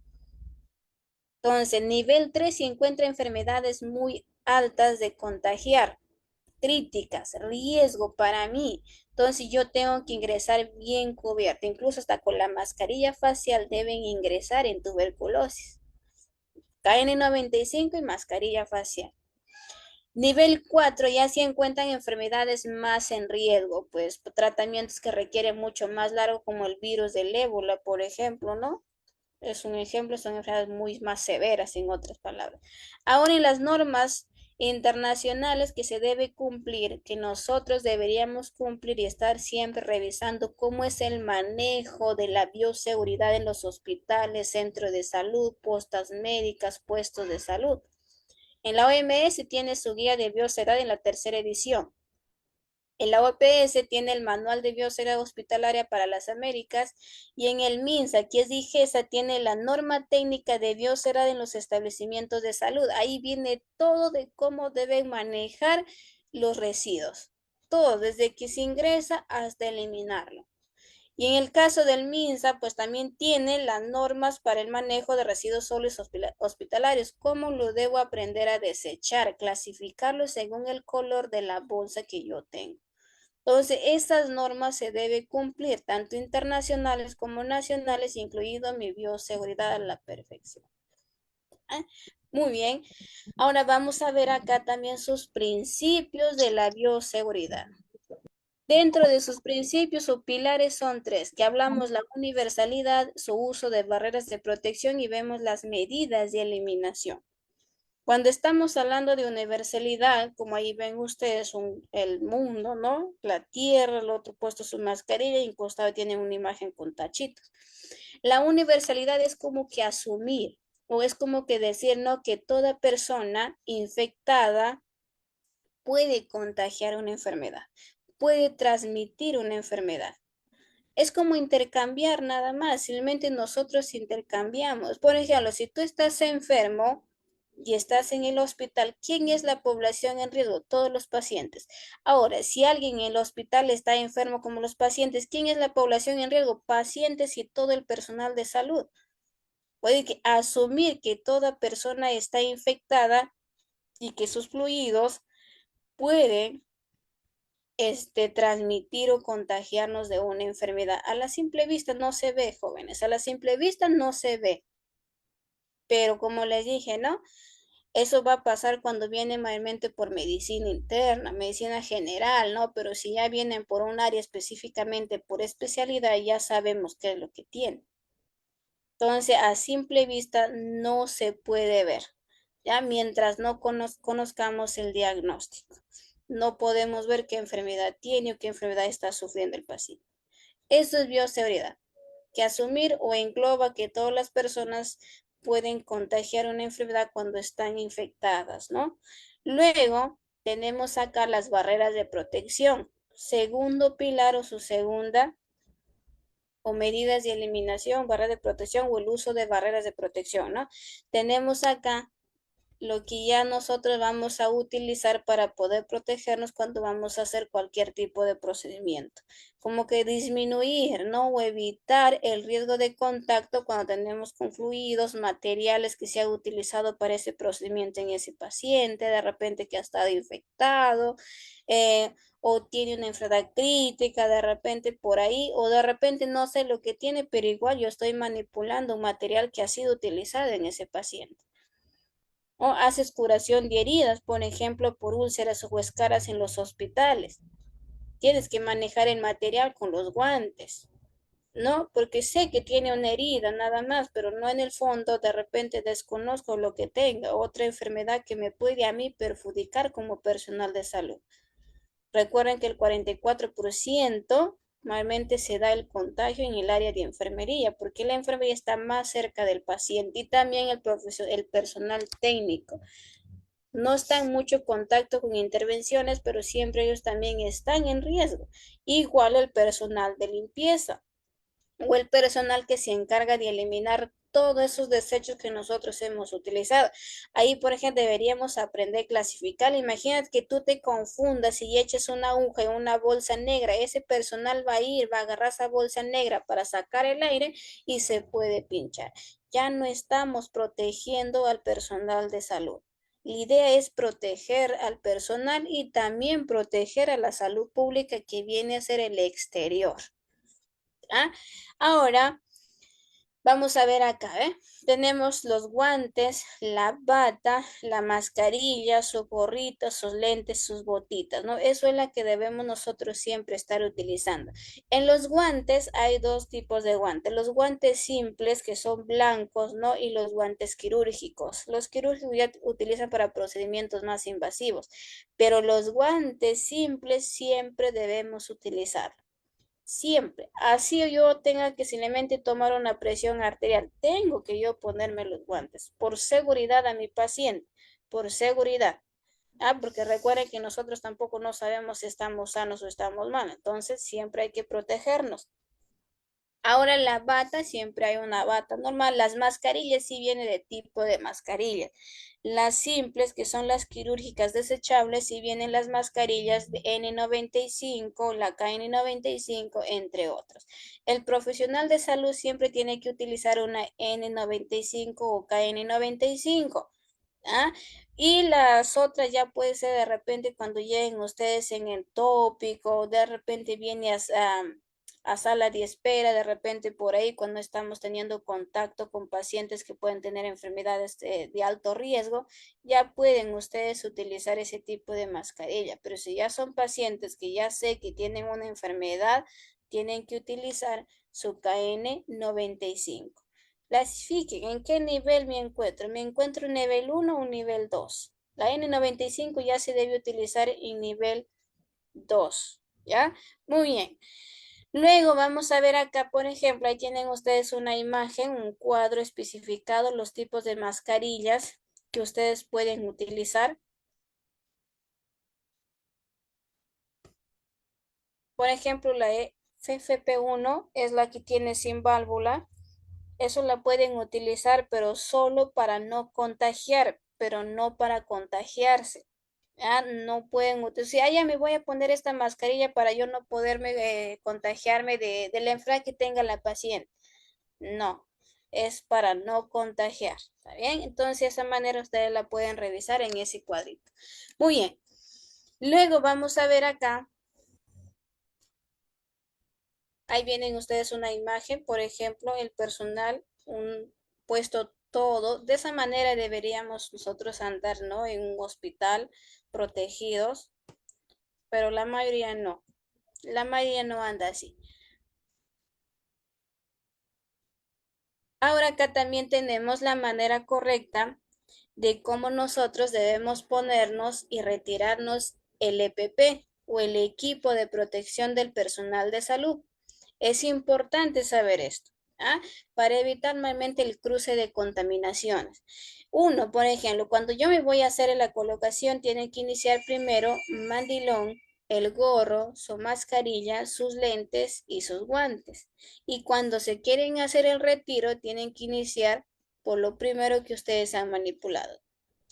Entonces, nivel 3 se encuentra enfermedades muy altas de contagiar, críticas, riesgo para mí. Entonces yo tengo que ingresar bien cubierta, incluso hasta con la mascarilla facial deben ingresar en tuberculosis. KN95 y mascarilla facial. Nivel 4 ya se encuentran enfermedades más en riesgo, pues tratamientos que requieren mucho más largo como el virus del ébola, por ejemplo, ¿no? Es un ejemplo, son enfermedades muy más severas, en otras palabras. Ahora en las normas internacionales que se debe cumplir, que nosotros deberíamos cumplir y estar siempre revisando cómo es el manejo de la bioseguridad en los hospitales, centros de salud, postas médicas, puestos de salud. En la OMS tiene su guía de bioseguridad en la tercera edición. En la OPS tiene el Manual de Bioseguridad Hospitalaria para las Américas y en el MINSA, que es DIGESA, tiene la norma técnica de bioseguridad en los establecimientos de salud. Ahí viene todo de cómo deben manejar los residuos. Todo, desde que se ingresa hasta eliminarlo. Y en el caso del MINSA, pues también tiene las normas para el manejo de residuos sólidos hospitalarios. ¿Cómo lo debo aprender a desechar? Clasificarlo según el color de la bolsa que yo tengo. Entonces, estas normas se deben cumplir, tanto internacionales como nacionales, incluido mi bioseguridad a la perfección. ¿Ah? Muy bien. Ahora vamos a ver acá también sus principios de la bioseguridad. Dentro de sus principios o pilares son tres, que hablamos la universalidad, su uso de barreras de protección y vemos las medidas de eliminación. Cuando estamos hablando de universalidad, como ahí ven ustedes el mundo, ¿no? La tierra, el otro puesto su mascarilla y en costado tienen una imagen con tachitos. La universalidad es como que asumir o es como que decir, ¿no? Que toda persona infectada puede contagiar una enfermedad, puede transmitir una enfermedad. Es como intercambiar nada más, simplemente nosotros intercambiamos. Por ejemplo, si tú estás enfermo y estás en el hospital, ¿quién es la población en riesgo? Todos los pacientes. Ahora, si alguien en el hospital está enfermo como los pacientes, ¿quién es la población en riesgo? Pacientes y todo el personal de salud. Puede que asumir que toda persona está infectada y que sus fluidos pueden transmitir o contagiarnos de una enfermedad. A la simple vista no se ve, jóvenes, a la simple vista no se ve. Pero como les dije, ¿no? Eso va a pasar cuando vienen mayormente por medicina interna, medicina general, ¿no? Pero si ya vienen por un área específicamente, por especialidad, ya sabemos qué es lo que tienen. Entonces, a simple vista no se puede ver, ya mientras no conozcamos el diagnóstico. No podemos ver qué enfermedad tiene o qué enfermedad está sufriendo el paciente. Eso es bioseguridad, que asumir o engloba que todas las personas pueden contagiar una enfermedad cuando están infectadas, ¿no? Luego tenemos acá las barreras de protección. Segundo pilar o su segunda o medidas de eliminación, barreras de protección o el uso de barreras de protección, ¿no? Tenemos acá lo que ya nosotros vamos a utilizar para poder protegernos cuando vamos a hacer cualquier tipo de procedimiento. Como que disminuir, ¿no? O evitar el riesgo de contacto cuando tenemos con fluidos, materiales que se ha utilizado para ese procedimiento en ese paciente, de repente que ha estado infectado, o tiene una enfermedad crítica, de repente por ahí, o de repente no sé lo que tiene, pero igual yo estoy manipulando un material que ha sido utilizado en ese paciente. O haces curación de heridas, por ejemplo, por úlceras o escaras en los hospitales. Tienes que manejar el material con los guantes, ¿no? Porque sé que tiene una herida nada más, pero no en el fondo, de repente desconozco lo que tenga, otra enfermedad que me puede a mí perjudicar como personal de salud. Recuerden que el 44% normalmente se da el contagio en el área de enfermería, porque la enfermería está más cerca del paciente y también el personal técnico. No están en mucho contacto con intervenciones, pero siempre ellos también están en riesgo. Igual el personal de limpieza o el personal que se encarga de eliminar todos esos desechos que nosotros hemos utilizado. Ahí, por ejemplo, deberíamos aprender a clasificar. Imagínate que tú te confundas y eches una aguja en una bolsa negra. Ese personal va a ir, va a agarrar esa bolsa negra para sacar el aire y se puede pinchar. Ya no estamos protegiendo al personal de salud. La idea es proteger al personal y también proteger a la salud pública que viene a ser el exterior. ¿Ah? Ahora, Vamos a ver acá, ¿eh? Tenemos los guantes, la bata, la mascarilla, su gorrito, sus lentes, sus botitas, ¿no? Eso es la que debemos nosotros siempre estar utilizando. En los guantes hay dos tipos de guantes. Los guantes simples que son blancos, ¿no? Y los guantes quirúrgicos. Los quirúrgicos ya utilizan para procedimientos más invasivos, pero los guantes simples siempre debemos utilizar. Siempre. Así yo tenga que simplemente tomar una presión arterial, tengo que yo ponerme los guantes por seguridad a mi paciente, por seguridad. Ah, porque recuerden que nosotros tampoco no sabemos si estamos sanos o estamos mal, entonces siempre hay que protegernos. Ahora la bata, siempre hay una bata normal. Las mascarillas sí viene de tipo de mascarilla. Las simples, que son las quirúrgicas desechables, sí vienen las mascarillas de N95, la KN95, entre otros. El profesional de salud siempre tiene que utilizar una N95 o KN95. ¿Ah? Y las otras ya puede ser de repente cuando lleguen ustedes en el tópico, de repente viene a sala de espera, de repente por ahí cuando estamos teniendo contacto con pacientes que pueden tener enfermedades de alto riesgo, ya pueden ustedes utilizar ese tipo de mascarilla. Pero si ya son pacientes que ya sé que tienen una enfermedad, tienen que utilizar su KN95. Clasifiquen en qué nivel me encuentro. ¿Me encuentro en nivel uno o nivel 2? La N95 ya se debe utilizar en nivel 2, ¿ya? Muy bien. Luego vamos a ver acá, por ejemplo, ahí tienen ustedes una imagen, un cuadro especificado, los tipos de mascarillas que ustedes pueden utilizar. Por ejemplo, la FFP1 es la que tiene sin válvula. Eso la pueden utilizar, pero solo para no contagiar, pero no para contagiarse. Ah, no pueden utilizar, ya me voy a poner esta mascarilla para yo no poderme contagiarme de la enfermedad que tenga la paciente. No, es para no contagiar. ¿Está bien? Entonces, de esa manera ustedes la pueden revisar en ese cuadrito. Muy bien. Luego vamos a ver acá. Ahí vienen ustedes una imagen, por ejemplo, el personal, un puesto todo. De esa manera deberíamos nosotros andar, ¿no? En un hospital protegidos, pero la mayoría no. La mayoría no anda así. Ahora acá también tenemos la manera correcta de cómo nosotros debemos ponernos y retirarnos el EPP o el equipo de protección del personal de salud. Es importante saber esto, ¿ah? Para evitar normalmente el cruce de contaminaciones. Uno, por ejemplo, cuando yo me voy a hacer la colocación, tienen que iniciar primero mandilón, el gorro, su mascarilla, sus lentes y sus guantes. Y cuando se quieren hacer el retiro, tienen que iniciar por lo primero que ustedes han manipulado.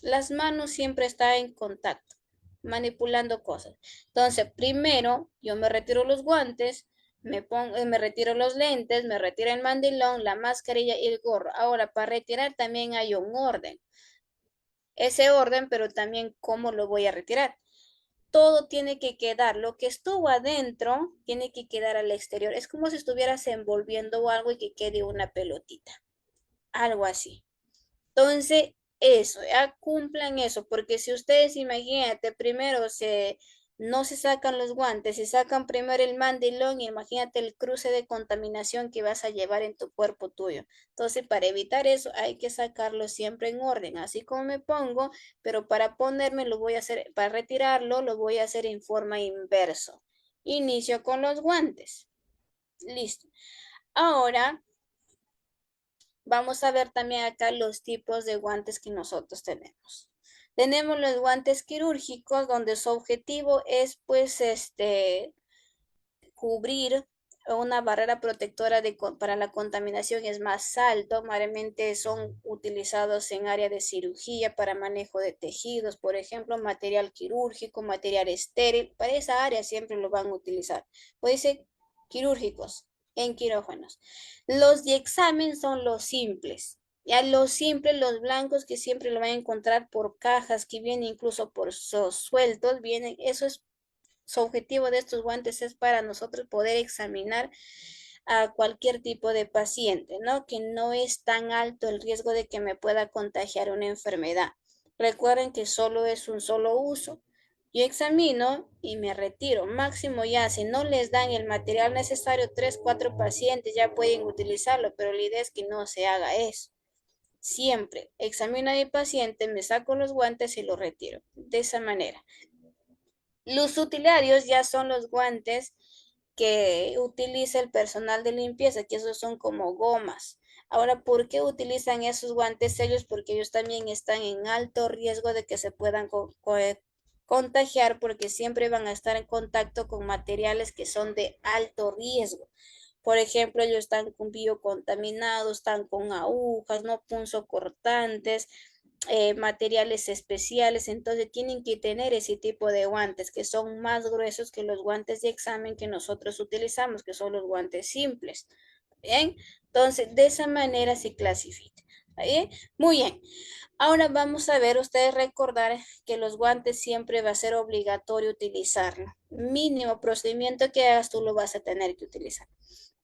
Las manos siempre están en contacto, manipulando cosas. Entonces, primero yo me retiro los guantes, me retiro los lentes, me retiro el mandilón, la mascarilla y el gorro. Ahora, para retirar también hay un orden. Ese orden, pero también cómo lo voy a retirar. Todo tiene que quedar, lo que estuvo adentro tiene que quedar al exterior. Es como si estuvieras envolviendo algo y que quede una pelotita, algo así. Entonces, eso, ya cumplan eso, porque si ustedes, imagínate, primero no se sacan los guantes, se sacan primero el mandilón, y imagínate el cruce de contaminación que vas a llevar en tu cuerpo tuyo. Entonces, para evitar eso, hay que sacarlo siempre en orden, así como me pongo, pero para ponerme lo voy a hacer, para retirarlo, lo voy a hacer en forma inverso. Inicio con los guantes. Listo. Ahora vamos a ver también acá los tipos de guantes que nosotros tenemos. Tenemos los guantes quirúrgicos donde su objetivo es pues cubrir una barrera protectora para la contaminación es más alto. Normalmente son utilizados en área de cirugía para manejo de tejidos, por ejemplo, material quirúrgico, material estéril. Para esa área siempre lo van a utilizar. Puede ser quirúrgicos en quirófanos. Los de examen son los simples. Ya los simples, los blancos que siempre lo van a encontrar por cajas que vienen incluso por sueltos, vienen, eso es su objetivo de estos guantes es para nosotros poder examinar a cualquier tipo de paciente, ¿no? Que no es tan alto el riesgo de que me pueda contagiar una enfermedad. Recuerden que solo es un solo uso. Yo examino y me retiro. Máximo ya, si no les dan el material necesario, 3, 4 pacientes ya pueden utilizarlo, pero la idea es que no se haga eso. Siempre examino a mi paciente, me saco los guantes y los retiro. De esa manera. Los utilarios ya son los guantes que utiliza el personal de limpieza, que esos son como gomas. Ahora, ¿por qué utilizan esos guantes ellos? Porque ellos también están en alto riesgo de que se puedan contagiar porque siempre van a estar en contacto con materiales que son de alto riesgo. Por ejemplo, ellos están con biocontaminados, están con agujas, no punzocortantes, materiales especiales, entonces tienen que tener ese tipo de guantes que son más gruesos que los guantes de examen que nosotros utilizamos, que son los guantes simples. Bien, entonces de esa manera se clasifica. ¿Bien? Muy bien. Ahora vamos a ver, ustedes recordar que los guantes siempre va a ser obligatorio utilizarlo. Mínimo procedimiento que hagas, tú lo vas a tener que utilizar.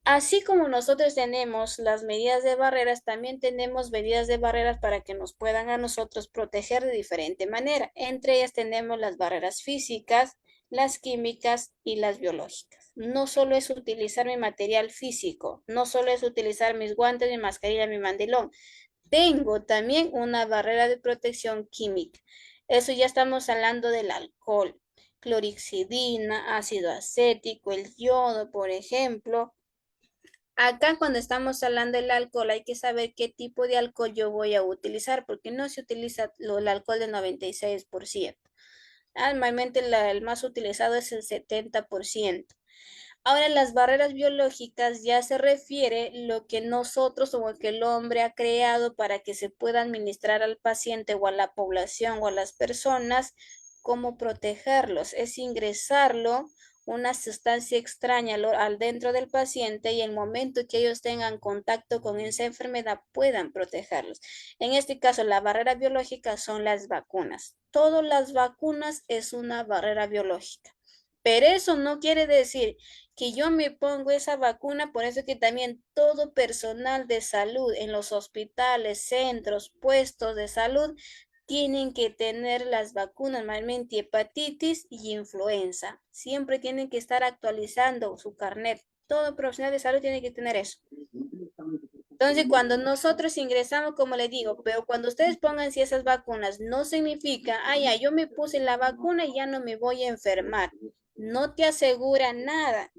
Así como nosotros tenemos las medidas de barreras, también tenemos medidas de barreras para que nos puedan a nosotros proteger de diferente manera. Entre ellas tenemos las barreras físicas, las químicas y las biológicas. No solo es utilizar mi material físico, no solo es utilizar mis guantes, mi mascarilla, mi mandilón. Tengo también una barrera de protección química. Eso ya estamos hablando del alcohol, clorixidina, ácido acético, el yodo, por ejemplo. Acá cuando estamos hablando del alcohol hay que saber qué tipo de alcohol yo voy a utilizar porque no se utiliza el alcohol del 96%. Normalmente el más utilizado es el 70%. Ahora las barreras biológicas ya se refiere lo que nosotros o lo que el hombre ha creado para que se pueda administrar al paciente o a la población o a las personas, cómo protegerlos. Es ingresarlo una sustancia extraña al dentro del paciente y el momento que ellos tengan contacto con esa enfermedad puedan protegerlos. En este caso, la barrera biológica son las vacunas. Todas las vacunas es una barrera biológica. Pero eso no quiere decir que yo me pongo esa vacuna, por eso que también todo personal de salud en los hospitales, centros, puestos de salud, tienen que tener las vacunas, normalmente hepatitis y influenza. Siempre tienen que estar actualizando su carnet. Todo profesional de salud tiene que tener eso. Entonces, cuando nosotros ingresamos, como les digo, pero cuando ustedes pongan si esas vacunas, no significa, ah, ya, yo me puse la vacuna y ya no me voy a enfermar. No te asegura nada.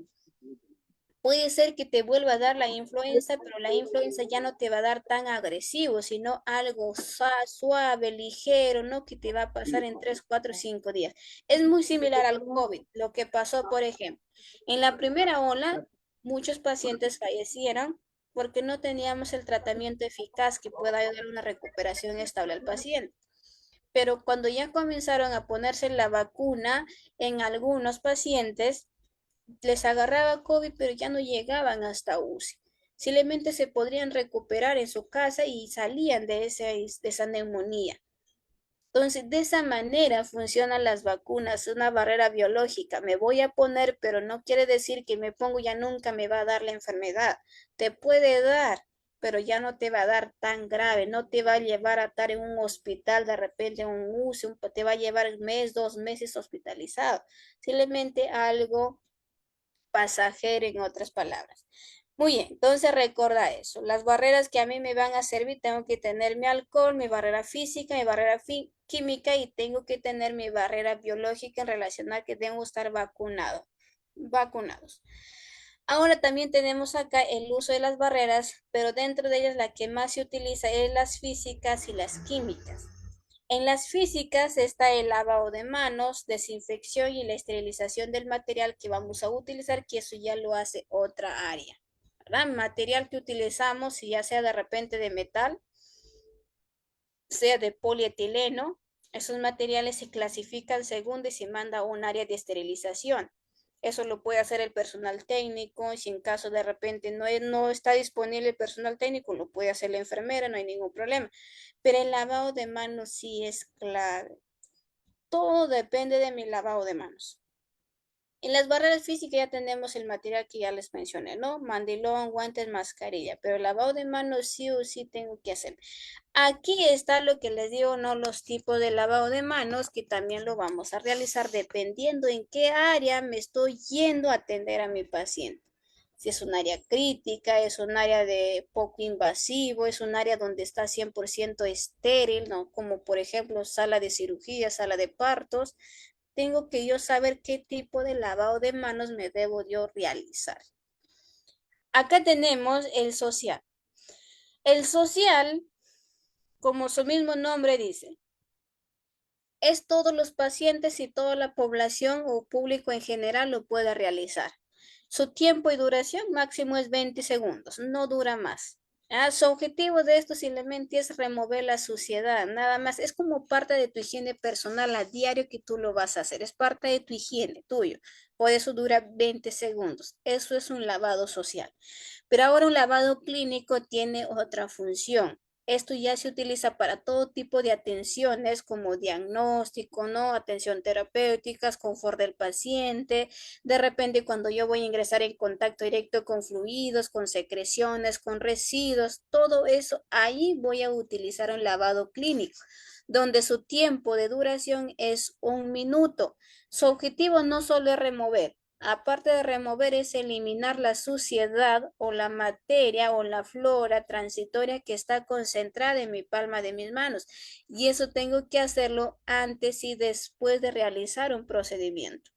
Puede ser que te vuelva a dar la influenza, pero la influenza ya no te va a dar tan agresivo, sino algo suave, ligero, ¿no? Que te va a pasar en 3, 4, 5 días. Es muy similar al COVID, lo que pasó, por ejemplo. En la primera ola, muchos pacientes fallecieron porque no teníamos el tratamiento eficaz que pueda ayudar a una recuperación estable al paciente. Pero cuando ya comenzaron a ponerse la vacuna en algunos pacientes, les agarraba COVID, pero ya no llegaban hasta UCI. Simplemente se podrían recuperar en su casa y salían de esa neumonía. Entonces, de esa manera funcionan las vacunas, una barrera biológica. Me voy a poner, pero no quiere decir que me pongo ya nunca me va a dar la enfermedad. Te puede dar, pero ya no te va a dar tan grave, no te va a llevar a estar en un hospital de repente, un UCI, te va a llevar un mes, 2 meses hospitalizado. Simplemente algo pasajero en otras palabras. Muy bien, entonces recuerda eso. Las barreras que a mí me van a servir, tengo que tener mi alcohol, mi barrera física, mi barrera química y tengo que tener mi barrera biológica en relación a que debo estar vacunados. Ahora también tenemos acá el uso de las barreras, pero dentro de ellas la que más se utiliza es las físicas y las químicas. En las físicas está el lavado de manos, desinfección y la esterilización del material que vamos a utilizar, que eso ya lo hace otra área. ¿Verdad? Material que utilizamos, si ya sea de repente de metal, sea de polietileno, esos materiales se clasifican según y se manda a un área de esterilización. Eso lo puede hacer el personal técnico, si en caso de repente no está disponible el personal técnico, lo puede hacer la enfermera, no hay ningún problema. Pero el lavado de manos sí es clave. Todo depende de mi lavado de manos. En las barreras físicas ya tenemos el material que ya les mencioné, ¿no? Mandilón, guantes, mascarilla, pero el lavado de manos sí o sí tengo que hacer. Aquí está lo que les digo, ¿no? Los tipos de lavado de manos que también lo vamos a realizar dependiendo en qué área me estoy yendo a atender a mi paciente. Si es un área crítica, es un área de poco invasivo, es un área donde está 100% estéril, ¿no? Como por ejemplo sala de cirugía, sala de partos, tengo que yo saber qué tipo de lavado de manos me debo yo realizar. Acá tenemos el social. El social, como su mismo nombre dice, es todos los pacientes y toda la población o público en general lo puede realizar. Su tiempo y duración máximo es 20 segundos, no dura más. Su objetivo de esto simplemente es remover la suciedad, nada más. Es como parte de tu higiene personal a diario que tú lo vas a hacer. Es parte de tu higiene tuyo. Por eso dura 20 segundos. Eso es un lavado social. Pero ahora un lavado clínico tiene otra función. Esto ya se utiliza para todo tipo de atenciones como diagnóstico, ¿no? Atención terapéutica, confort del paciente. De repente cuando yo voy a ingresar en contacto directo con fluidos, con secreciones, con residuos, todo eso, ahí voy a utilizar un lavado clínico, donde su tiempo de duración es 1 minuto. Su objetivo no solo es remover, aparte de remover, es eliminar la suciedad o la materia o la flora transitoria que está concentrada en mi palma de mis manos. Y eso tengo que hacerlo antes y después de realizar un procedimiento.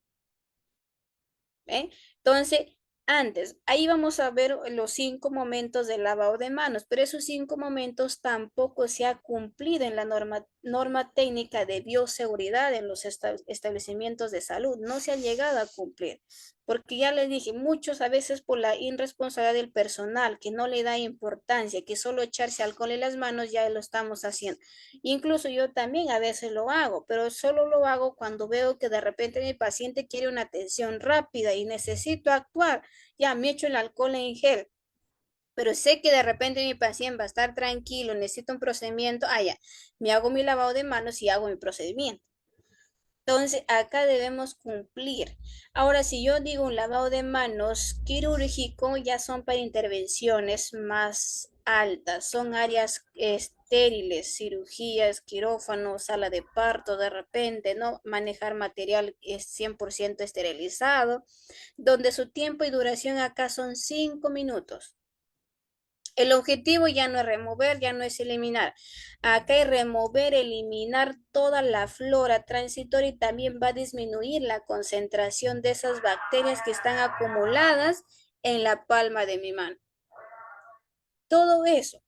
¿Eh? Entonces, antes, ahí vamos a ver los 5 momentos del lavado de manos, pero esos 5 momentos tampoco se ha cumplido en la norma técnica de bioseguridad en los establecimientos de salud. No se ha llegado a cumplir, porque ya les dije, muchos a veces por la irresponsabilidad del personal, que no le da importancia, que solo echarse alcohol en las manos ya lo estamos haciendo. Incluso yo también a veces lo hago, pero solo lo hago cuando veo que de repente mi paciente quiere una atención rápida y necesito actuar. Ya me echo el alcohol en gel, pero sé que de repente mi paciente va a estar tranquilo, necesita un procedimiento. Ya, me hago mi lavado de manos y hago mi procedimiento. Entonces, acá debemos cumplir. Ahora, si yo digo un lavado de manos quirúrgico, ya son para intervenciones más altas, son áreas estériles, cirugías, quirófano, sala de parto, de repente, ¿no? Manejar material es 100% esterilizado, donde su tiempo y duración acá son 5 minutos. El objetivo ya no es remover, ya no es eliminar. Acá es remover, eliminar toda la flora transitoria y también va a disminuir la concentración de esas bacterias que están acumuladas en la palma de mi mano. Todo eso.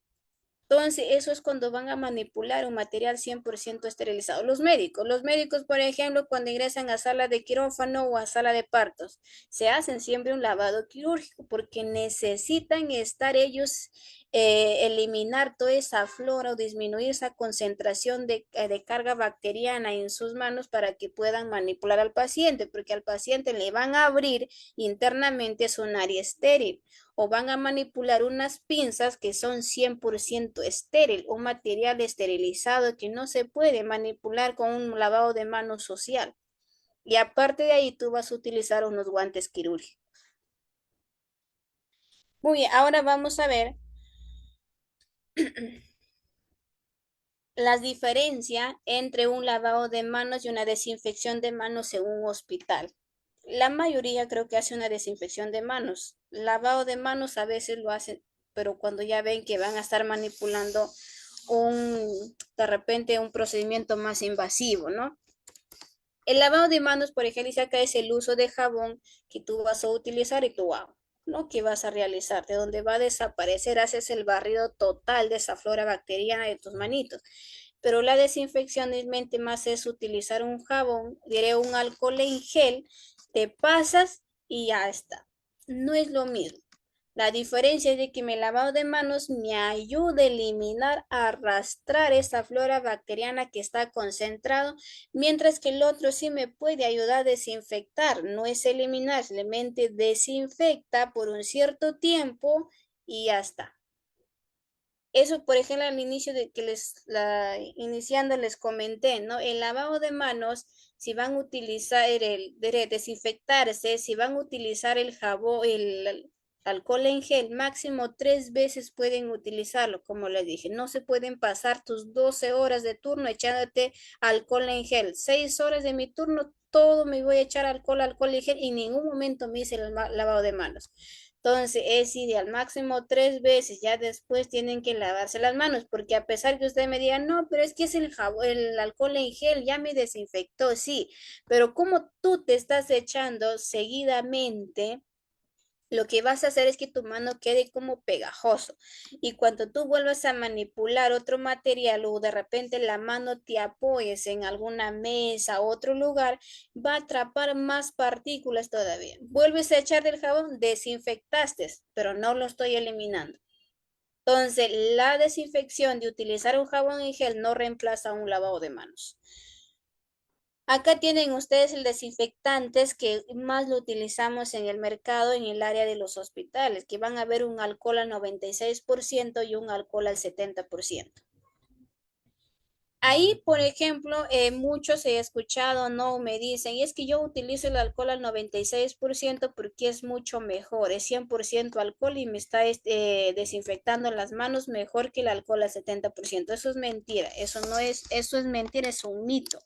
Entonces, eso es cuando van a manipular un material 100% esterilizado. Los médicos, por ejemplo, cuando ingresan a sala de quirófano o a sala de partos, se hacen siempre un lavado quirúrgico porque necesitan estar ellos, eliminar toda esa flora o disminuir esa concentración de carga bacteriana en sus manos para que puedan manipular al paciente, porque al paciente le van a abrir internamente su área estéril o van a manipular unas pinzas que son 100% estéril, un material esterilizado que no se puede manipular con un lavado de manos social. Y aparte de ahí, tú vas a utilizar unos guantes quirúrgicos. Muy bien, ahora vamos a ver las diferencias entre un lavado de manos y una desinfección de manos en un hospital. La mayoría creo que hace una desinfección de manos. Lavado de manos a veces lo hacen, pero cuando ya ven que van a estar manipulando de repente un procedimiento más invasivo, ¿no? El lavado de manos, por ejemplo, dice acá es el uso de jabón que tú vas a utilizar y tu agua, ¿no? Que vas a realizar, de donde va a desaparecer, haces el barrido total de esa flora bacteriana de tus manitos. Pero la desinfección realmente más es utilizar un jabón, diré un alcohol en gel, te pasas y ya está. No es lo mismo. La diferencia es de que mi lavado de manos me ayuda a eliminar, a arrastrar esa flora bacteriana que está concentrado, mientras que el otro sí me puede ayudar a desinfectar. No es eliminar, simplemente desinfecta por un cierto tiempo y ya está. Eso, por ejemplo, al inicio de que iniciando les comenté, ¿no? El lavado de manos si van a utilizar desinfectarse, si van a utilizar el jabón, el alcohol en gel, máximo 3 veces pueden utilizarlo, como les dije. No se pueden pasar tus 12 horas de turno echándote alcohol en gel. 6 horas de mi turno, todo me voy a echar alcohol en gel y en ningún momento me hice el lavado de manos. Entonces es ideal, máximo 3 veces, ya después tienen que lavarse las manos, porque a pesar que usted me diga, no, pero es que es el jabón, el alcohol en gel, ya me desinfectó, sí, pero como tú te estás echando seguidamente, lo que vas a hacer es que tu mano quede como pegajoso. Y cuando tú vuelvas a manipular otro material o de repente la mano te apoyes en alguna mesa o otro lugar, va a atrapar más partículas todavía. Vuelves a echar del jabón, desinfectaste, pero no lo estoy eliminando. Entonces, la desinfección de utilizar un jabón en gel no reemplaza un lavado de manos. Acá tienen ustedes el desinfectantes que más lo utilizamos en el mercado en el área de los hospitales, que van a ver un alcohol al 96% y un alcohol al 70%. Ahí, por ejemplo, muchos he escuchado, no me dicen, y es que yo utilizo el alcohol al 96% porque es mucho mejor, es 100% alcohol y me está desinfectando las manos mejor que el alcohol al 70%. Eso es mentira, eso no es, eso es mentira, es un mito.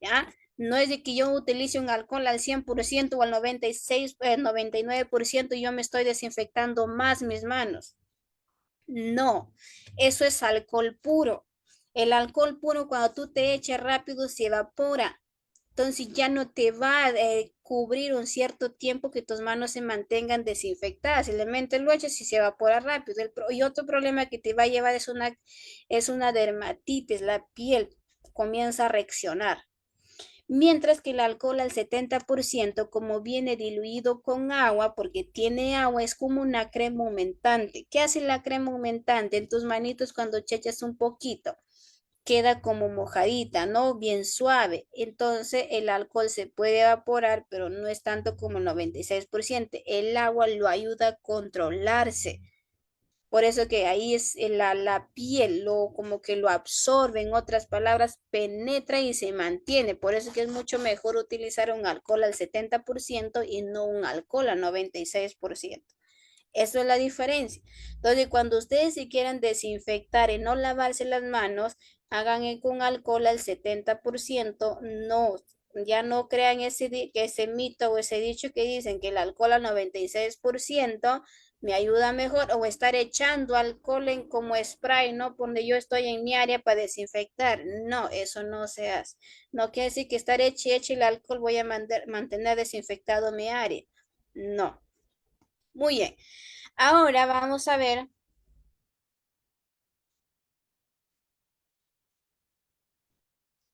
¿Ya? No es de que yo utilice un alcohol al 100% o al 96, 99% y yo me estoy desinfectando más mis manos. No, eso es alcohol puro. El alcohol puro cuando tú te eches rápido se evapora. Entonces ya no te va a cubrir un cierto tiempo que tus manos se mantengan desinfectadas. Simplemente lo echas y se evapora rápido. Y otro problema que te va a llevar es una dermatitis. La piel comienza a reaccionar. Mientras que el alcohol al 70%, como viene diluido con agua, porque tiene agua, es como una crema aumentante. ¿Qué hace la crema aumentante? En tus manitos cuando echas un poquito, queda como mojadita, ¿no? Bien suave. Entonces el alcohol se puede evaporar, pero no es tanto como el 96%. El agua lo ayuda a controlarse. Por eso que ahí es la piel, como que lo absorbe, en otras palabras, penetra y se mantiene. Por eso que es mucho mejor utilizar un alcohol al 70% y no un alcohol al 96%. Eso es la diferencia. Entonces, cuando ustedes se quieran desinfectar y no lavarse las manos, hagan con alcohol al 70%. No, ya no crean ese mito o ese dicho que dicen que el alcohol al 96% me ayuda mejor o estar echando alcohol en como spray, ¿no? Donde yo estoy en mi área para desinfectar. No, eso no se hace. No quiere decir que estar eche el alcohol voy a mantener desinfectado mi área. No. Muy bien. Ahora vamos a ver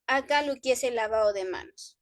acá lo que es el lavado de manos.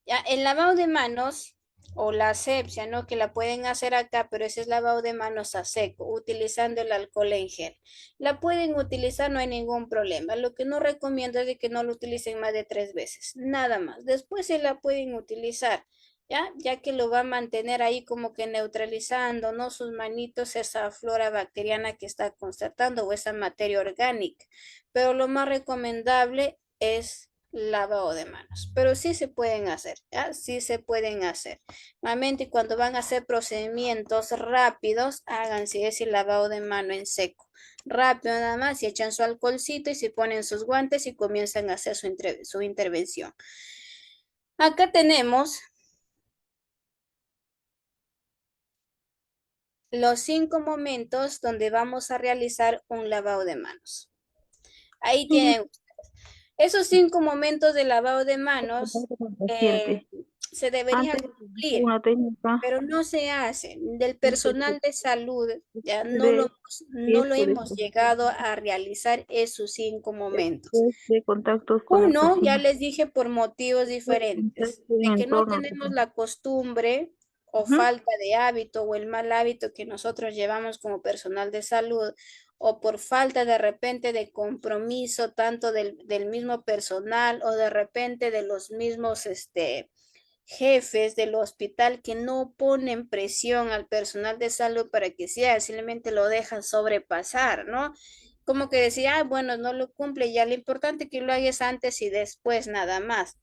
Ya, el lavado de manos o la asepsia, ¿no? Que la pueden hacer acá, pero ese es lavado de manos a seco, utilizando el alcohol en gel. La pueden utilizar, no hay ningún problema. Lo que no recomiendo es de que no lo utilicen más de 3 veces, nada más. Después se la pueden utilizar. ¿Ya? Ya que lo va a mantener ahí como que neutralizando, ¿no? Sus manitos, esa flora bacteriana que está constatando o esa materia orgánica. Pero lo más recomendable es lavado de manos, pero sí se pueden hacer, ¿ya? Sí se pueden hacer. Nuevamente, cuando van a hacer procedimientos rápidos, háganse ese lavado de mano en seco. Rápido nada más, y echan su alcoholcito y se ponen sus guantes y comienzan a hacer su intervención. Acá tenemos los 5 momentos donde vamos a realizar un lavado de manos. Ahí Sí, tienen esos 5 momentos de lavado de manos, con decirte. se deberían Antes de cumplir, una técnica, pero no se hace. Del y te personal de salud, ya de no lo riesgo de hemos llegado a realizar esos 5 momentos. después de contactos con la Uno, ya cocina, les dije por motivos de diferentes, contacto en de que no entorno. tenemos la costumbre o Ujú. falta de hábito o el mal hábito que nosotros llevamos como personal de salud o por falta de repente de compromiso tanto del mismo personal o de repente de los mismos jefes del hospital que no ponen presión al personal de salud para que sea, simplemente lo dejan sobrepasar, ¿no? Como que decía, ah, bueno, no lo cumple, ya lo importante es que lo hagas antes y después nada más.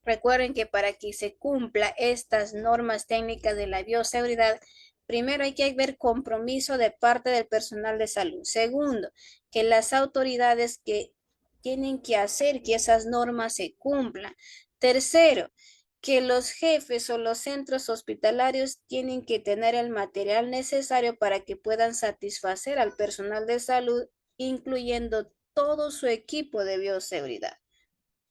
Recuerden que para que se cumpla estas normas técnicas de la bioseguridad, primero hay que ver compromiso de parte del personal de salud. Segundo, que las autoridades que tienen que hacer que esas normas se cumplan. Tercero, que los jefes o los centros hospitalarios tienen que tener el material necesario para que puedan satisfacer al personal de salud, incluyendo todo su equipo de bioseguridad.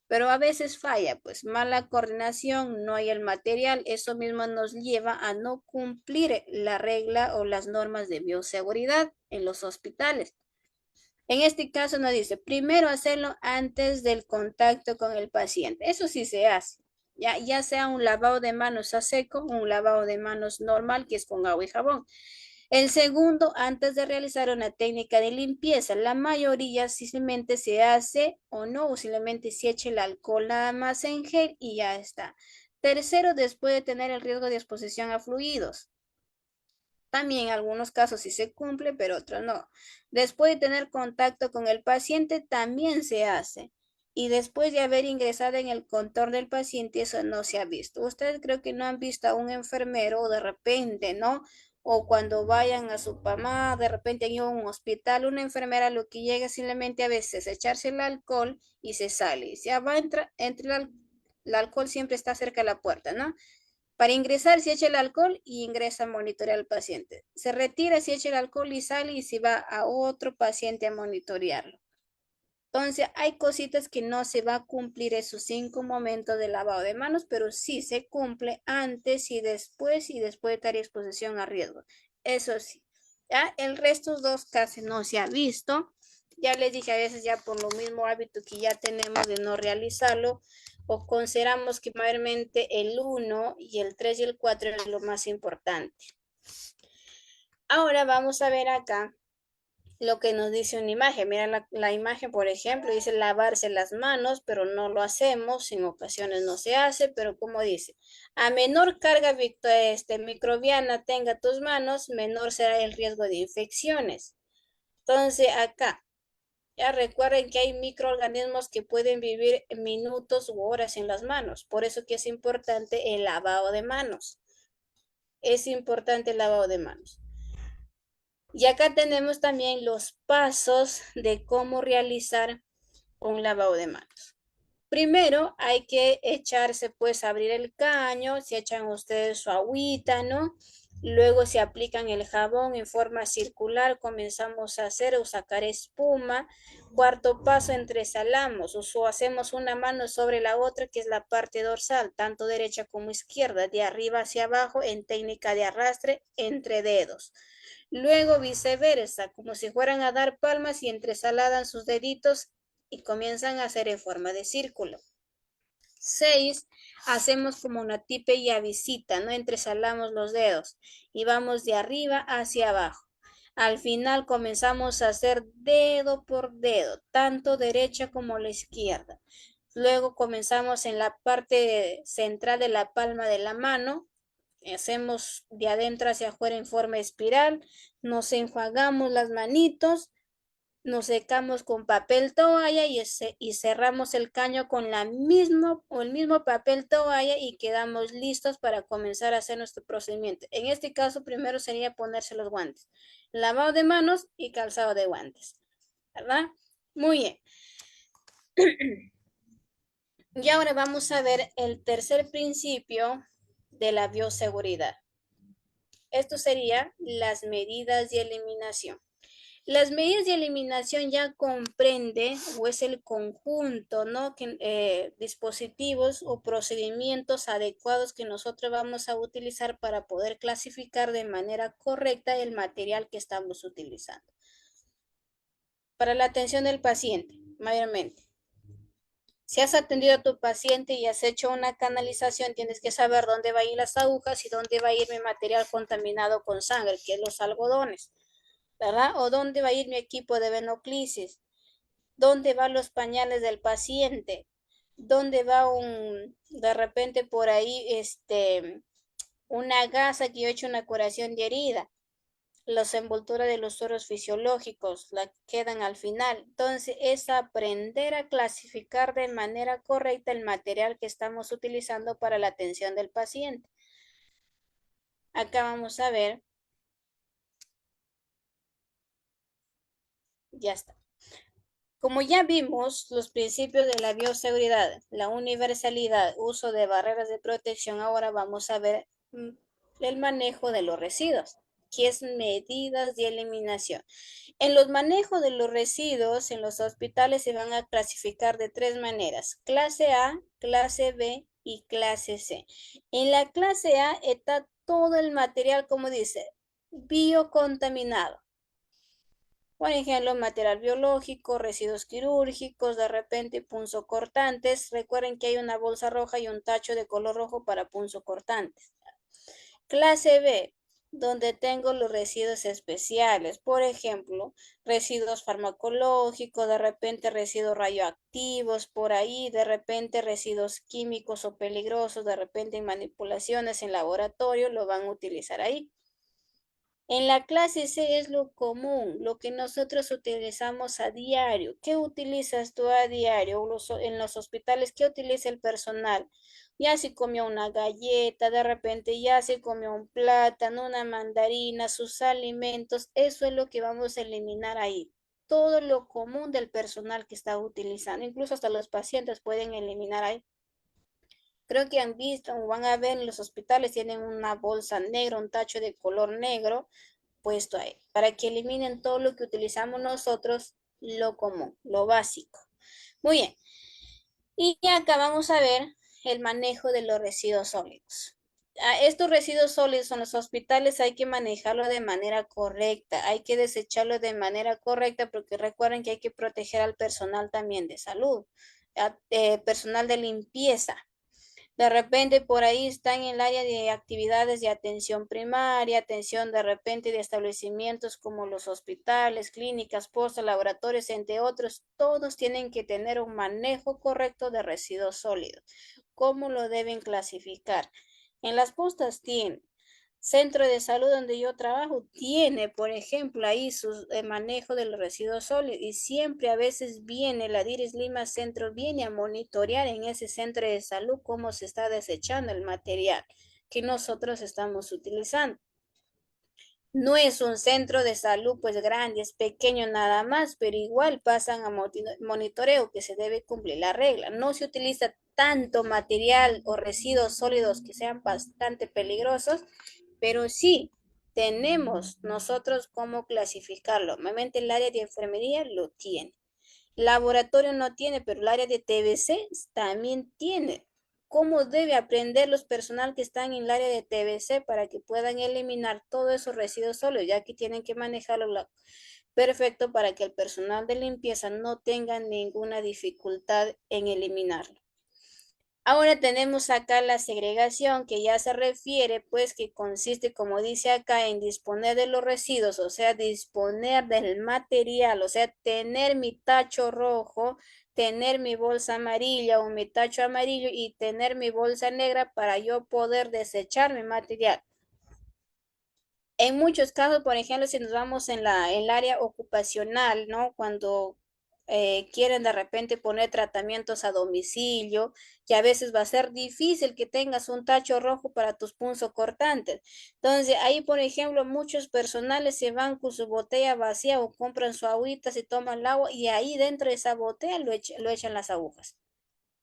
Pero a veces falla, pues mala coordinación, no hay el material, eso mismo nos lleva a no cumplir la regla o las normas de bioseguridad en los hospitales. En este caso nos dice, primero hacerlo antes del contacto con el paciente. Eso sí se hace, ya sea un lavado de manos a seco o un lavado de manos normal, que es con agua y jabón. El segundo, antes de realizar una técnica de limpieza, la mayoría simplemente se hace o no, o simplemente se echa el alcohol nada más en gel y ya está. Tercero, después de tener el riesgo de exposición a fluidos. También en algunos casos sí se cumple, pero otros no. Después de tener contacto con el paciente, también se hace. Y después de haber ingresado en el contorno del paciente, eso no se ha visto. Ustedes creo que no han visto a un enfermero o de repente, ¿no? O cuando vayan a su mamá, de repente en un hospital, una enfermera lo que llega simplemente a veces echarse el alcohol y se sale. Y se va a entrar, entre el alcohol siempre está cerca de la puerta, ¿no? Para ingresar, se echa el alcohol y ingresa a monitorear al paciente. Se retira, se echa el alcohol y sale y se va a otro paciente a monitorearlo. Entonces, hay cositas que no se va a cumplir esos 5 momentos de lavado de manos, pero sí se cumple antes y después de estar exposición a riesgo. Eso sí. ¿Ya? El resto dos casi no se ha visto. Ya les dije a veces ya por lo mismo hábito que ya tenemos de no realizarlo, o consideramos que mayormente el 1 y el 3 y el 4 es lo más importante. Ahora vamos a ver acá lo que nos dice una imagen. Mira la imagen, por ejemplo, dice lavarse las manos, pero no lo hacemos, en ocasiones no se hace, pero como dice, a menor carga microbiana tenga tus manos, menor será el riesgo de infecciones. Entonces acá, ya recuerden que hay microorganismos que pueden vivir minutos u horas en las manos, por eso que es importante el lavado de manos. Es importante el lavado de manos. Y acá tenemos también los pasos de cómo realizar un lavado de manos. Primero hay que echarse, pues abrir el caño, se echan ustedes su agüita, ¿no? Luego se aplican el jabón en forma circular, comenzamos a hacer o sacar espuma. Cuarto paso, entresalamos o hacemos una mano sobre la otra, que es la parte dorsal, tanto derecha como izquierda, de arriba hacia abajo en técnica de arrastre entre dedos. Luego viceversa, como si fueran a dar palmas y entresaladan sus deditos y comienzan a hacer en forma de círculo. 6. Hacemos como una tipe y visita, ¿no? Entresalamos los dedos y vamos de arriba hacia abajo. Al final comenzamos a hacer dedo por dedo, tanto derecha como la izquierda. Luego comenzamos en la parte central de la palma de la mano, hacemos de adentro hacia afuera en forma espiral, nos enjuagamos las manitos, nos secamos con papel toalla y cerramos el caño con el mismo papel toalla y quedamos listos para comenzar a hacer nuestro procedimiento. En este caso, primero sería ponerse los guantes, lavado de manos y calzado de guantes, ¿verdad? Muy bien. Y ahora vamos a ver el tercer principio de la bioseguridad. Esto sería las medidas de eliminación. Las medidas de eliminación ya comprende o es el conjunto, ¿no? Dispositivos o procedimientos adecuados que nosotros vamos a utilizar para poder clasificar de manera correcta el material que estamos utilizando. Para la atención del paciente, mayormente. Si has atendido a tu paciente y has hecho una canalización, tienes que saber dónde va a ir las agujas y dónde va a ir mi material contaminado con sangre, que es los algodones, ¿verdad? O dónde va a ir mi equipo de venoclisis, dónde van los pañales del paciente, dónde va de repente por ahí, una gasa que yo he hecho una curación de herida. Las envolturas de los sueros fisiológicos la quedan al final. Entonces, es aprender a clasificar de manera correcta el material que estamos utilizando para la atención del paciente. Acá vamos a ver, ya está. Como ya vimos los principios de la bioseguridad, la universalidad, uso de barreras de protección, ahora vamos a ver el manejo de los residuos, que es medidas de eliminación. En los manejos de los residuos en los hospitales se van a clasificar de tres maneras: clase A, clase B y clase C. En la clase A está todo el material, como dice, biocontaminado. Por ejemplo, material biológico, residuos quirúrgicos, de repente punzocortantes. Recuerden que hay una bolsa roja y un tacho de color rojo para punzocortantes. Clase B, donde tengo los residuos especiales, por ejemplo, residuos farmacológicos, de repente residuos radioactivos por ahí, de repente residuos químicos o peligrosos, de repente en manipulaciones en laboratorio lo van a utilizar ahí. En la clase C es lo común, lo que nosotros utilizamos a diario. ¿Qué utilizas tú a diario? En los hospitales, ¿qué utiliza el personal? Ya se comió una galleta, de repente ya se comió un plátano, una mandarina, sus alimentos. Eso es lo que vamos a eliminar ahí. Todo lo común del personal que está utilizando. Incluso hasta los pacientes pueden eliminar ahí. Creo que han visto o van a ver en los hospitales, tienen una bolsa negra, un tacho de color negro puesto ahí, para que eliminen todo lo que utilizamos nosotros, lo común, lo básico. Muy bien, y acá vamos a ver el manejo de los residuos sólidos. Estos residuos sólidos en los hospitales hay que manejarlo de manera correcta, hay que desecharlo de manera correcta porque recuerden que hay que proteger al personal también de salud, personal de limpieza. De repente por ahí están en el área de actividades de atención primaria, atención de repente de establecimientos como los hospitales, clínicas, postas, laboratorios, entre otros. Todos tienen que tener un manejo correcto de residuos sólidos. ¿Cómo lo deben clasificar? En las postas tienen centro de salud donde yo trabajo tiene, por ejemplo, ahí su manejo del residuo sólido y siempre a veces viene la DIRIS Lima Centro, viene a monitorear en ese centro de salud cómo se está desechando el material que nosotros estamos utilizando. No es un centro de salud pues grande, es pequeño nada más, pero igual pasan a monitoreo que se debe cumplir la regla. No se utiliza tanto material o residuos sólidos que sean bastante peligrosos, pero sí tenemos nosotros cómo clasificarlo. Normalmente el área de enfermería lo tiene. Laboratorio no tiene, pero el área de TBC también tiene. ¿Cómo debe aprender los personal que están en el área de TBC para que puedan eliminar todos esos residuos sólidos, ya que tienen que manejarlo perfecto para que el personal de limpieza no tenga ninguna dificultad en eliminarlo? Ahora tenemos acá la segregación que ya se refiere, pues que consiste, como dice acá, en disponer de los residuos, o sea, disponer del material, o sea, tener mi tacho rojo, tener mi bolsa amarilla o mi tacho amarillo y tener mi bolsa negra para yo poder desechar mi material. En muchos casos, por ejemplo, si nos vamos en el área ocupacional, ¿no? Cuando quieren de repente poner tratamientos a domicilio, que a veces va a ser difícil que tengas un tacho rojo para tus punzocortantes. Entonces, ahí, por ejemplo, muchos personales se van con su botella vacía o compran su agüita, se toman el agua y ahí dentro de esa botella lo echan las agujas.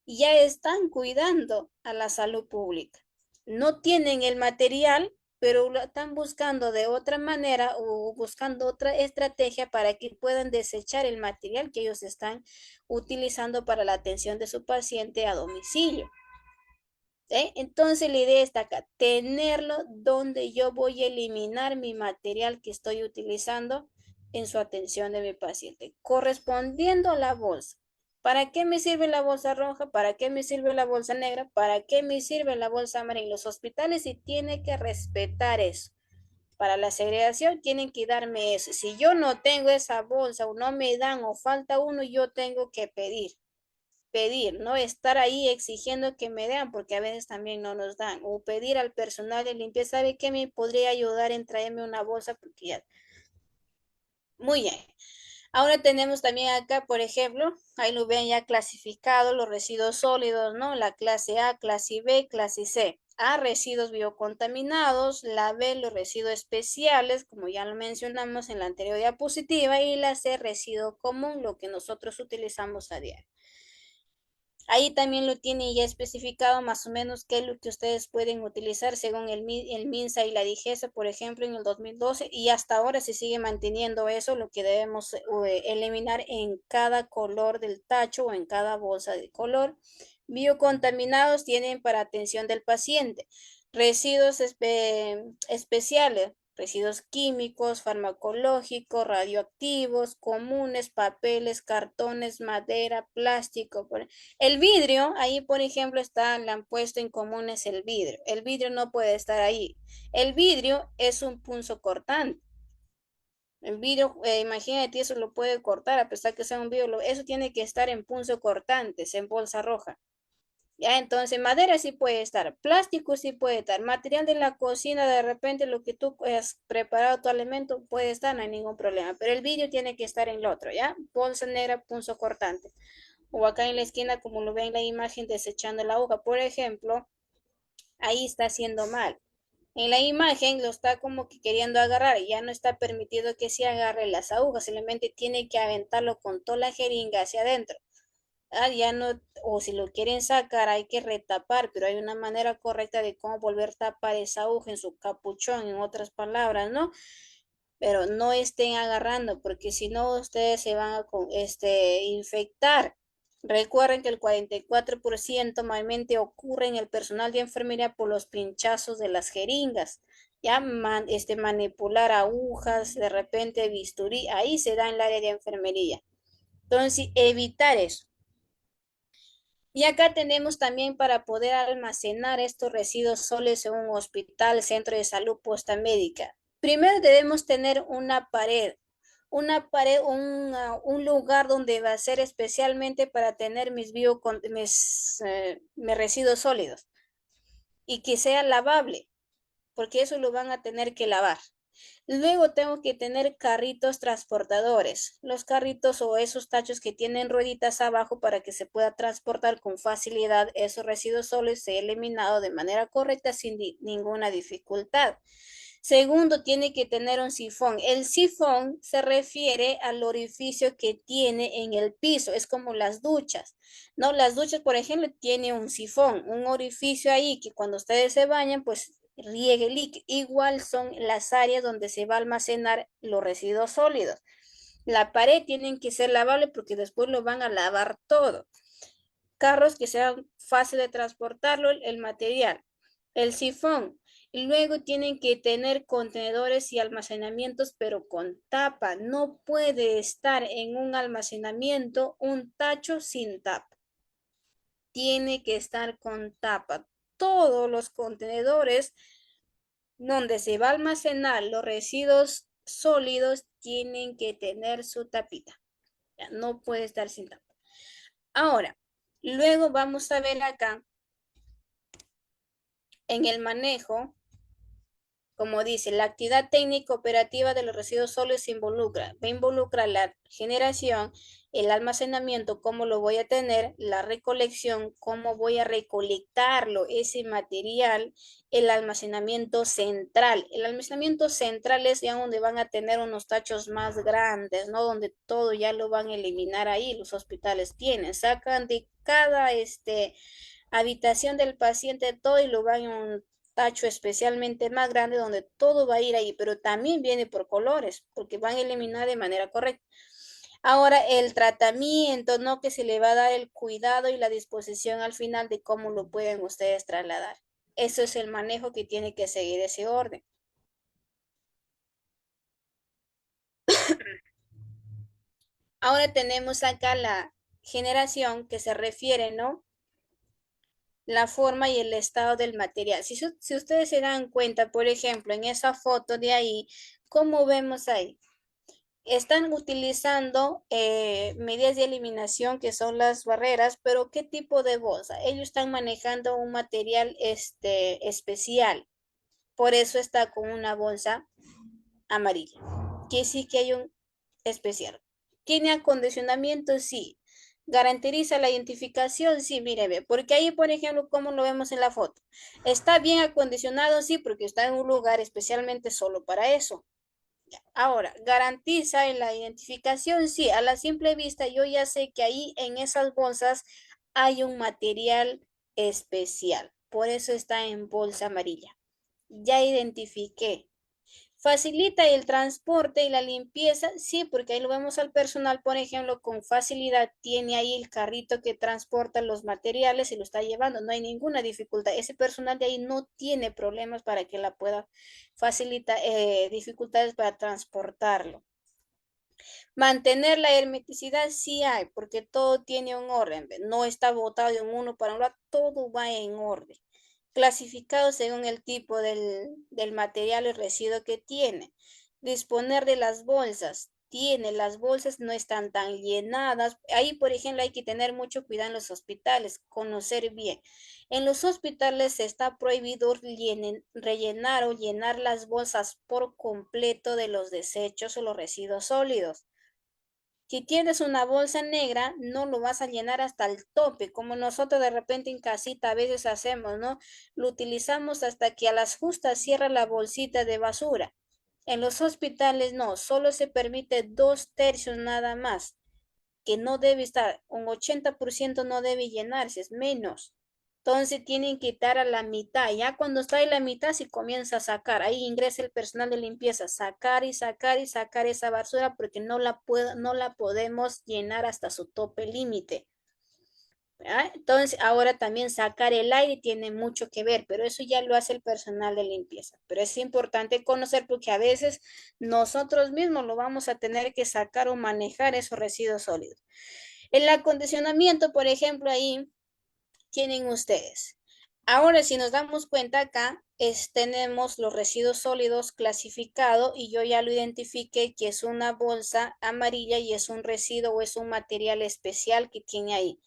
Y ya están cuidando a la salud pública. No tienen el material, pero lo están buscando de otra manera o buscando otra estrategia para que puedan desechar el material que ellos están utilizando para la atención de su paciente a domicilio. Entonces la idea está acá, tenerlo donde yo voy a eliminar mi material que estoy utilizando en su atención de mi paciente, correspondiendo a la bolsa. ¿Para qué me sirve la bolsa roja? ¿Para qué me sirve la bolsa negra? ¿Para qué me sirve la bolsa amarilla? En los hospitales y tiene que respetar eso. Para la segregación tienen que darme eso. Si yo no tengo esa bolsa o no me dan o falta uno, yo tengo que pedir. pedir, no estar ahí exigiendo que me den, porque a veces también no nos dan, o pedir al personal de limpieza, ¿sabe qué me podría ayudar en traerme una bolsa? Porque ya, muy bien. Ahora tenemos también acá, por ejemplo, ahí lo ven ya clasificado los residuos sólidos, ¿no? La clase A, clase B, clase C. A, residuos biocontaminados, la B, los residuos especiales, como ya lo mencionamos en la anterior diapositiva, y la C, residuo común, lo que nosotros utilizamos a diario. Ahí también lo tiene ya especificado más o menos qué es lo que ustedes pueden utilizar según el MINSA y la DIGESA, por ejemplo, en el 2012, y hasta ahora se sigue manteniendo eso, lo que debemos eliminar en cada color del tacho o en cada bolsa de color. Biocontaminados tienen para atención del paciente. Residuos especiales, residuos químicos, farmacológicos, radioactivos, comunes, papeles, cartones, madera, plástico. El vidrio, ahí por ejemplo está, le han puesto en comunes el vidrio. El vidrio no puede estar ahí. El vidrio es un punzocortante. El vidrio, imagínate, eso lo puede cortar, a pesar que sea un vidrio, eso tiene que estar en punzocortantes, en bolsa roja. Ya, entonces madera sí puede estar, plástico sí puede estar, material de la cocina, de repente lo que tú has preparado tu alimento puede estar, no hay ningún problema, pero el vidrio tiene que estar en el otro, ¿ya? Bolsa negra, punzo cortante. O acá en la esquina, como lo ven en la imagen, desechando la hoja, por ejemplo, ahí está haciendo mal. En la imagen lo está como que queriendo agarrar, ya no está permitido que se agarre las agujas, simplemente tiene que aventarlo con toda la jeringa hacia adentro. Ya no, o si lo quieren sacar, hay que retapar, pero hay una manera correcta de cómo volver a tapar esa aguja en su capuchón, en otras palabras, ¿no? Pero no estén agarrando, porque si no, ustedes se van a infectar. Recuerden que el 44% normalmente ocurre en el personal de enfermería por los pinchazos de las jeringas. Ya manipular agujas, de repente bisturí, ahí se da en el área de enfermería. Entonces, evitar eso. Y acá tenemos también para poder almacenar estos residuos sólidos en un hospital, centro de salud, posta médica. Primero debemos tener un lugar donde va a ser especialmente para tener mis residuos sólidos y que sea lavable, porque eso lo van a tener que lavar. Luego tengo que tener carritos transportadores, los carritos o esos tachos que tienen rueditas abajo para que se pueda transportar con facilidad esos residuos sólidos, se eliminado de manera correcta sin ninguna dificultad. Segundo, tiene que tener un sifón. El sifón se refiere al orificio que tiene en el piso, es como las duchas, ¿no? Las duchas, por ejemplo, tiene un sifón, un orificio ahí que cuando ustedes se bañan, pues riegue líquido. Igual son las áreas donde se va a almacenar los residuos sólidos. La pared tienen que ser lavables porque después lo van a lavar todo. Carros que sean fácil de transportarlo, el material. El sifón. Y luego tienen que tener contenedores y almacenamientos, pero con tapa. No puede estar en un almacenamiento un tacho sin tapa. Tiene que estar con tapa. Todos los contenedores donde se va a almacenar los residuos sólidos tienen que tener su tapita. Ya, no puede estar sin tapa. Ahora, luego vamos a ver acá en el manejo, como dice, la actividad técnica operativa de los residuos sólidos involucra la generación, el almacenamiento, cómo lo voy a tener, la recolección, cómo voy a recolectarlo, ese material, el almacenamiento central. El almacenamiento central es ya donde van a tener unos tachos más grandes, ¿no? Donde todo ya lo van a eliminar ahí, los hospitales tienen, sacan de cada habitación del paciente todo y lo van a un tacho especialmente más grande donde todo va a ir ahí, pero también viene por colores, porque van a eliminar de manera correcta. Ahora, el tratamiento, ¿no? Que se le va a dar el cuidado y la disposición al final de cómo lo pueden ustedes trasladar. Eso es el manejo que tiene que seguir ese orden. Ahora tenemos acá la generación que se refiere, ¿no? La forma y el estado del material. Si ustedes se dan cuenta, por ejemplo, en esa foto de ahí, ¿cómo vemos ahí? están utilizando medidas de eliminación que son las barreras, pero ¿qué tipo de bolsa? Ellos están manejando un material especial, por eso está con una bolsa amarilla, que sí que hay un especial. ¿Tiene acondicionamiento? Sí. ¿Garantiza la identificación? Sí, mire, ve, porque ahí, por ejemplo, como lo vemos en la foto, ¿está bien acondicionado? Sí, porque está en un lugar especialmente solo para eso. Ahora, ¿garantiza en la identificación? Sí, a la simple vista yo ya sé que ahí en esas bolsas hay un material especial, por eso está en bolsa amarilla. Ya identifiqué. ¿Facilita el transporte y la limpieza? Sí, porque ahí lo vemos al personal, por ejemplo, con facilidad tiene ahí el carrito que transporta los materiales y lo está llevando. No hay ninguna dificultad. Ese personal de ahí no tiene problemas para que la pueda facilitar, dificultades para transportarlo. Mantener la hermeticidad sí hay, porque todo tiene un orden. No está botado de un uno para un lado, todo va en orden clasificado según el tipo del material y residuo que tiene. Disponer de las bolsas. Tiene, las bolsas no están tan llenadas. Ahí, por ejemplo, hay que tener mucho cuidado en los hospitales, conocer bien. En los hospitales está prohibido rellenar o llenar las bolsas por completo de los desechos o los residuos sólidos. Si tienes una bolsa negra, no lo vas a llenar hasta el tope, como nosotros de repente en casita a veces hacemos, ¿no? Lo utilizamos hasta que a las justas cierra la bolsita de basura. En los hospitales no, solo se permite 2/3 nada más, que no debe estar, un 80% no debe llenarse, es menos. Entonces tienen que estar a la mitad. Ya cuando está en la mitad, se comienza a sacar. Ahí ingresa el personal de limpieza, sacar y sacar y sacar esa basura porque no la podemos llenar hasta su tope límite. ¿Ah? Entonces, ahora también sacar el aire tiene mucho que ver, pero eso ya lo hace el personal de limpieza. Pero es importante conocer porque a veces nosotros mismos lo vamos a tener que sacar o manejar esos residuos sólidos. El acondicionamiento, por ejemplo, ahí tienen ustedes. Ahora, si nos damos cuenta acá, tenemos los residuos sólidos clasificados y yo ya lo identifiqué que es una bolsa amarilla y es un residuo o es un material especial que tiene ahí.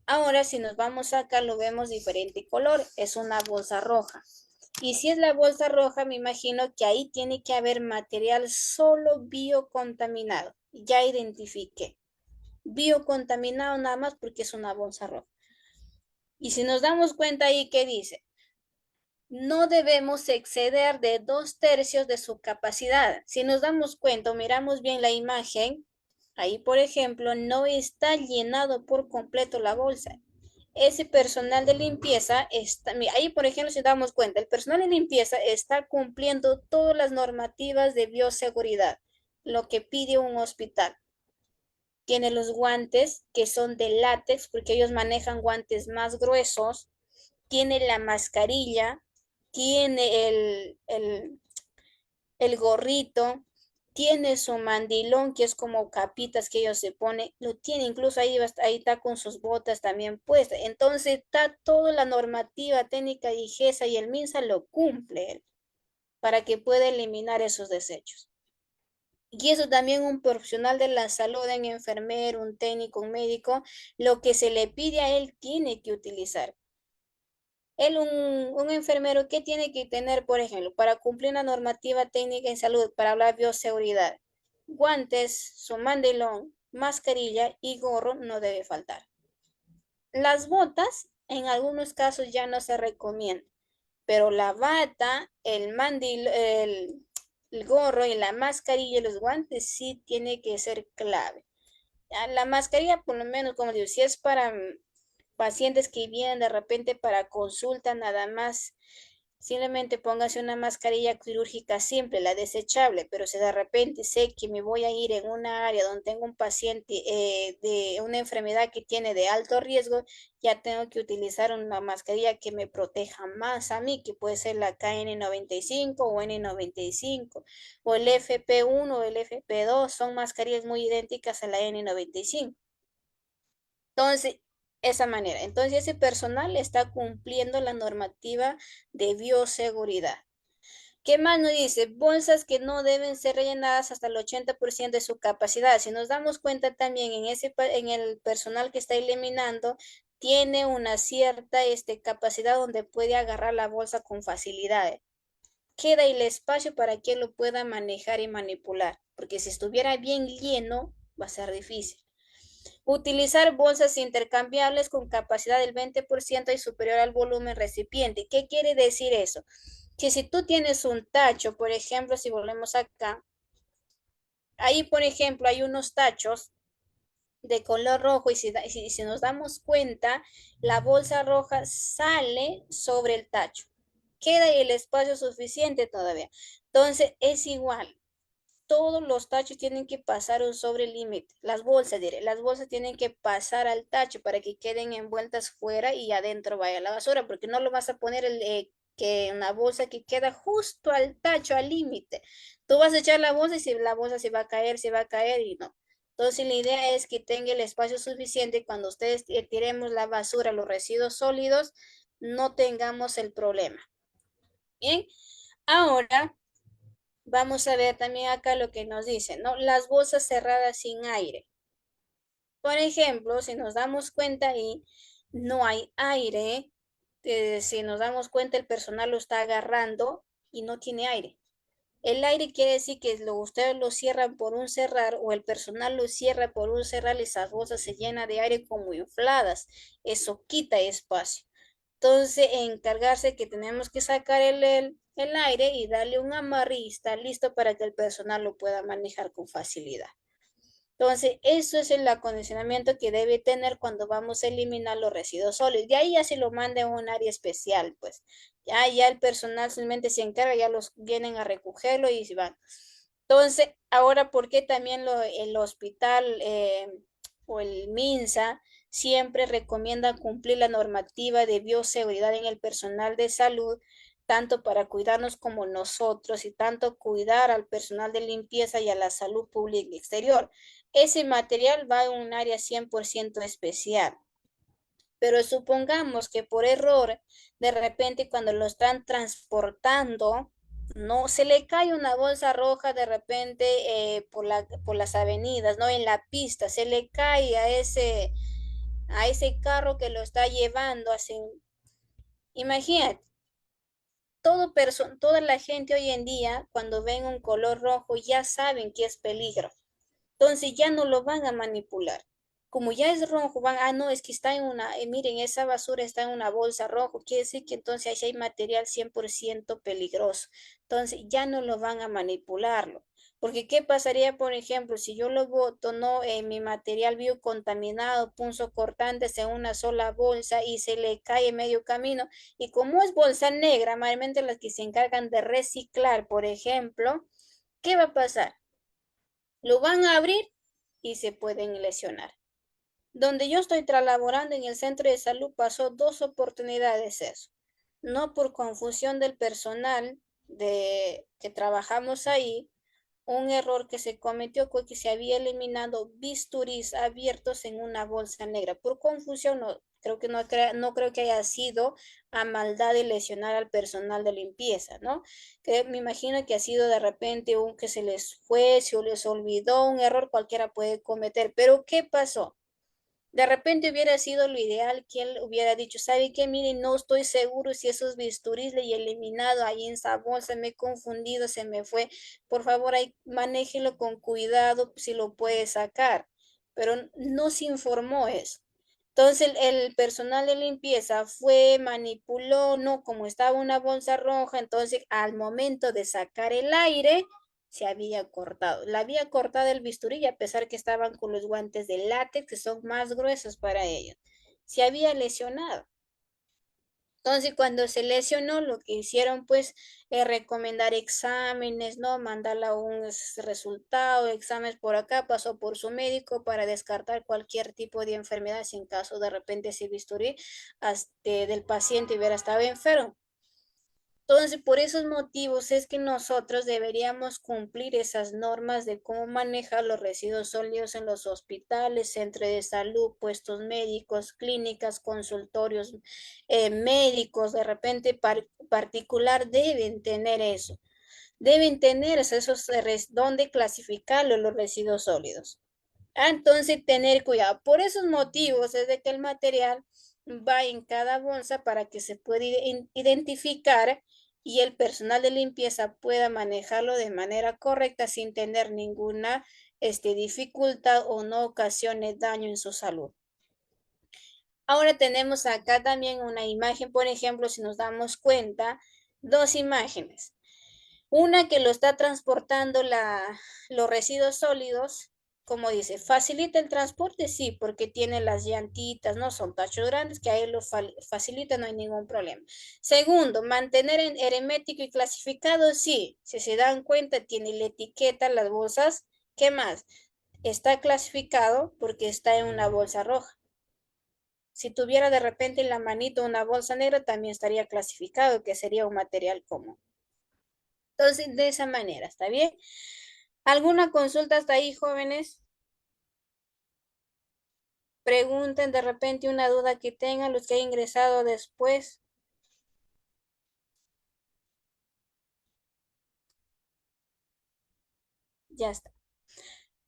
Ahora, si nos vamos acá, lo vemos diferente color, es una bolsa roja. Y si es la bolsa roja, me imagino que ahí tiene que haber material solo biocontaminado. Ya identifiqué. Biocontaminado nada más porque es una bolsa roja. Y si nos damos cuenta ahí, ¿qué dice? No debemos exceder de 2/3 de su capacidad. Si nos damos cuenta, miramos bien la imagen, ahí por ejemplo, no está llenado por completo la bolsa. Ese personal de limpieza está, ahí por ejemplo, si damos cuenta, el personal de limpieza está cumpliendo todas las normativas de bioseguridad, lo que pide un hospital. Tiene los guantes que son de látex, porque ellos manejan guantes más gruesos, tiene la mascarilla, tiene el gorrito, tiene su mandilón, que es como capitas que ellos se ponen, lo tiene, incluso ahí está con sus botas también puestas. Entonces está toda la normativa técnica y IGESA y el MINSA lo cumple para que pueda eliminar esos desechos. Y eso también un profesional de la salud, un enfermero, un técnico, un médico, lo que se le pide a él tiene que utilizar. Él, un enfermero, ¿qué tiene que tener, por ejemplo, para cumplir una normativa técnica en salud, para hablar de bioseguridad? Guantes, su mandilón, mascarilla y gorro no debe faltar. Las botas, en algunos casos ya no se recomienda, pero la bata, el gorro y la mascarilla y los guantes sí tiene que ser clave. La mascarilla, por lo menos, como digo, si es para pacientes que vienen de repente para consulta nada más, simplemente póngase una mascarilla quirúrgica simple, la desechable, pero si de repente sé que me voy a ir en una área donde tengo un paciente de una enfermedad que tiene de alto riesgo, ya tengo que utilizar una mascarilla que me proteja más a mí, que puede ser la KN95 o N95 o el FP1 o el FP2, son mascarillas muy idénticas a la N95. Entonces, esa manera. Entonces, ese personal está cumpliendo la normativa de bioseguridad. ¿Qué más nos dice? Bolsas que no deben ser rellenadas hasta el 80% de su capacidad. Si nos damos cuenta también en el personal que está eliminando, tiene una cierta capacidad donde puede agarrar la bolsa con facilidad. Queda el espacio para que lo pueda manejar y manipular, porque si estuviera bien lleno, va a ser difícil. Utilizar bolsas intercambiables con capacidad del 20% y superior al volumen recipiente. ¿Qué quiere decir eso? Que si tú tienes un tacho, por ejemplo, si volvemos acá, ahí por ejemplo hay unos tachos de color rojo y si nos damos cuenta, la bolsa roja sale sobre el tacho. Queda el espacio suficiente todavía. Entonces es igual, todos los tachos tienen que pasar un sobre límite. Las bolsas, diré, las bolsas tienen que pasar al tacho para que queden envueltas fuera y adentro vaya la basura, porque no lo vas a poner que una bolsa que queda justo al tacho, al límite. Tú vas a echar la bolsa y si la bolsa se va a caer, se va a caer y no. Entonces la idea es que tenga el espacio suficiente cuando ustedes tiremos la basura, los residuos sólidos, no tengamos el problema. Bien, ahora vamos a ver también acá lo que nos dice, ¿no? Las bolsas cerradas sin aire. Por ejemplo, si nos damos cuenta ahí, no hay aire. Si nos damos cuenta, el personal lo está agarrando y no tiene aire. El aire quiere decir que ustedes lo cierran por un cerrar o el personal lo cierra por un cerrar y esas bolsas se llenan de aire como infladas. Eso quita espacio. Entonces, encargarse que tenemos que sacar el aire y darle un amarre y está listo para que el personal lo pueda manejar con facilidad. Entonces, eso es el acondicionamiento que debe tener cuando vamos a eliminar los residuos sólidos. De ahí ya se lo manda a un área especial, pues. Ya el personal solamente se encarga, ya los vienen a recogerlo y se van. Entonces, ahora, ¿por qué también el hospital o el MINSA siempre recomienda cumplir la normativa de bioseguridad en el personal de salud, tanto para cuidarnos como nosotros y tanto cuidar al personal de limpieza y a la salud pública exterior? Ese material va a un área 100% especial. Pero supongamos que por error, de repente cuando lo están transportando, no se le cae una bolsa roja de repente por las avenidas, ¿no? En la pista, se le cae a ese carro que lo está llevando. Así, imagínate, toda la gente hoy en día, cuando ven un color rojo, ya saben que es peligro. Entonces ya no lo van a manipular. Como ya es rojo, no, es que está en miren, esa basura está en una bolsa rojo, quiere decir que entonces ahí hay material 100% peligroso. Entonces ya no lo van a manipularlo. Porque ¿qué pasaría, por ejemplo, si yo lo boto, no, en mi material biocontaminado, punzocortantes en una sola bolsa y se le cae en medio camino? Y como es bolsa negra, mayormente las que se encargan de reciclar, por ejemplo, ¿qué va a pasar? Lo van a abrir y se pueden lesionar. Donde yo estoy laborando en el centro de salud pasó dos oportunidades eso. No por confusión del personal que trabajamos ahí, un error que se cometió fue que se había eliminado bisturís abiertos en una bolsa negra. Por confusión, no creo que haya sido a maldad de lesionar al personal de limpieza, ¿no? Que me imagino que ha sido de repente un que se les fue, se les olvidó, un error cualquiera puede cometer. Pero ¿qué pasó? De repente hubiera sido lo ideal que él hubiera dicho, ¿sabe qué? Miren, no estoy seguro si esos bisturís le he eliminado ahí en esa bolsa, me he confundido, se me fue. Por favor, ahí, manéjelo con cuidado si lo puede sacar. Pero no se informó eso. Entonces el personal de limpieza fue, manipuló, no, como estaba una bolsa roja, entonces al momento de sacar el aire, se había cortado. La había cortado el bisturí a pesar que estaban con los guantes de látex que son más gruesos para ellos. Se había lesionado. Entonces, cuando se lesionó, lo que hicieron, pues, es recomendar exámenes, ¿no? Mandarla un resultado, exámenes por acá, pasó por su médico para descartar cualquier tipo de enfermedad, si en caso de repente ese bisturí del paciente hubiera estado enfermo. Entonces, por esos motivos es que nosotros deberíamos cumplir esas normas de cómo manejar los residuos sólidos en los hospitales, centros de salud, puestos médicos, clínicas, consultorios médicos, de repente particular deben tener eso. deben tener esos donde clasificarlo los residuos sólidos. Entonces, tener cuidado. Por esos motivos es de que el material va en cada bolsa para que se pueda identificar y el personal de limpieza pueda manejarlo de manera correcta sin tener ninguna dificultad o no ocasione daño en su salud. Ahora tenemos acá también una imagen, por ejemplo, si nos damos cuenta, dos imágenes. Una que lo está transportando los residuos sólidos, como dice, ¿facilita el transporte? Sí, porque tiene las llantitas, no son tachos grandes, que ahí lo facilita, no hay ningún problema. Segundo, mantener en hermético y clasificado, sí. Si se dan cuenta, tiene la etiqueta, las bolsas. ¿Qué más? Está clasificado porque está en una bolsa roja. Si tuviera de repente en la manito una bolsa negra, también estaría clasificado, que sería un material común. Entonces, de esa manera, ¿está bien? ¿Alguna consulta hasta ahí, jóvenes? Pregunten de repente una duda que tengan los que han ingresado después. Ya está.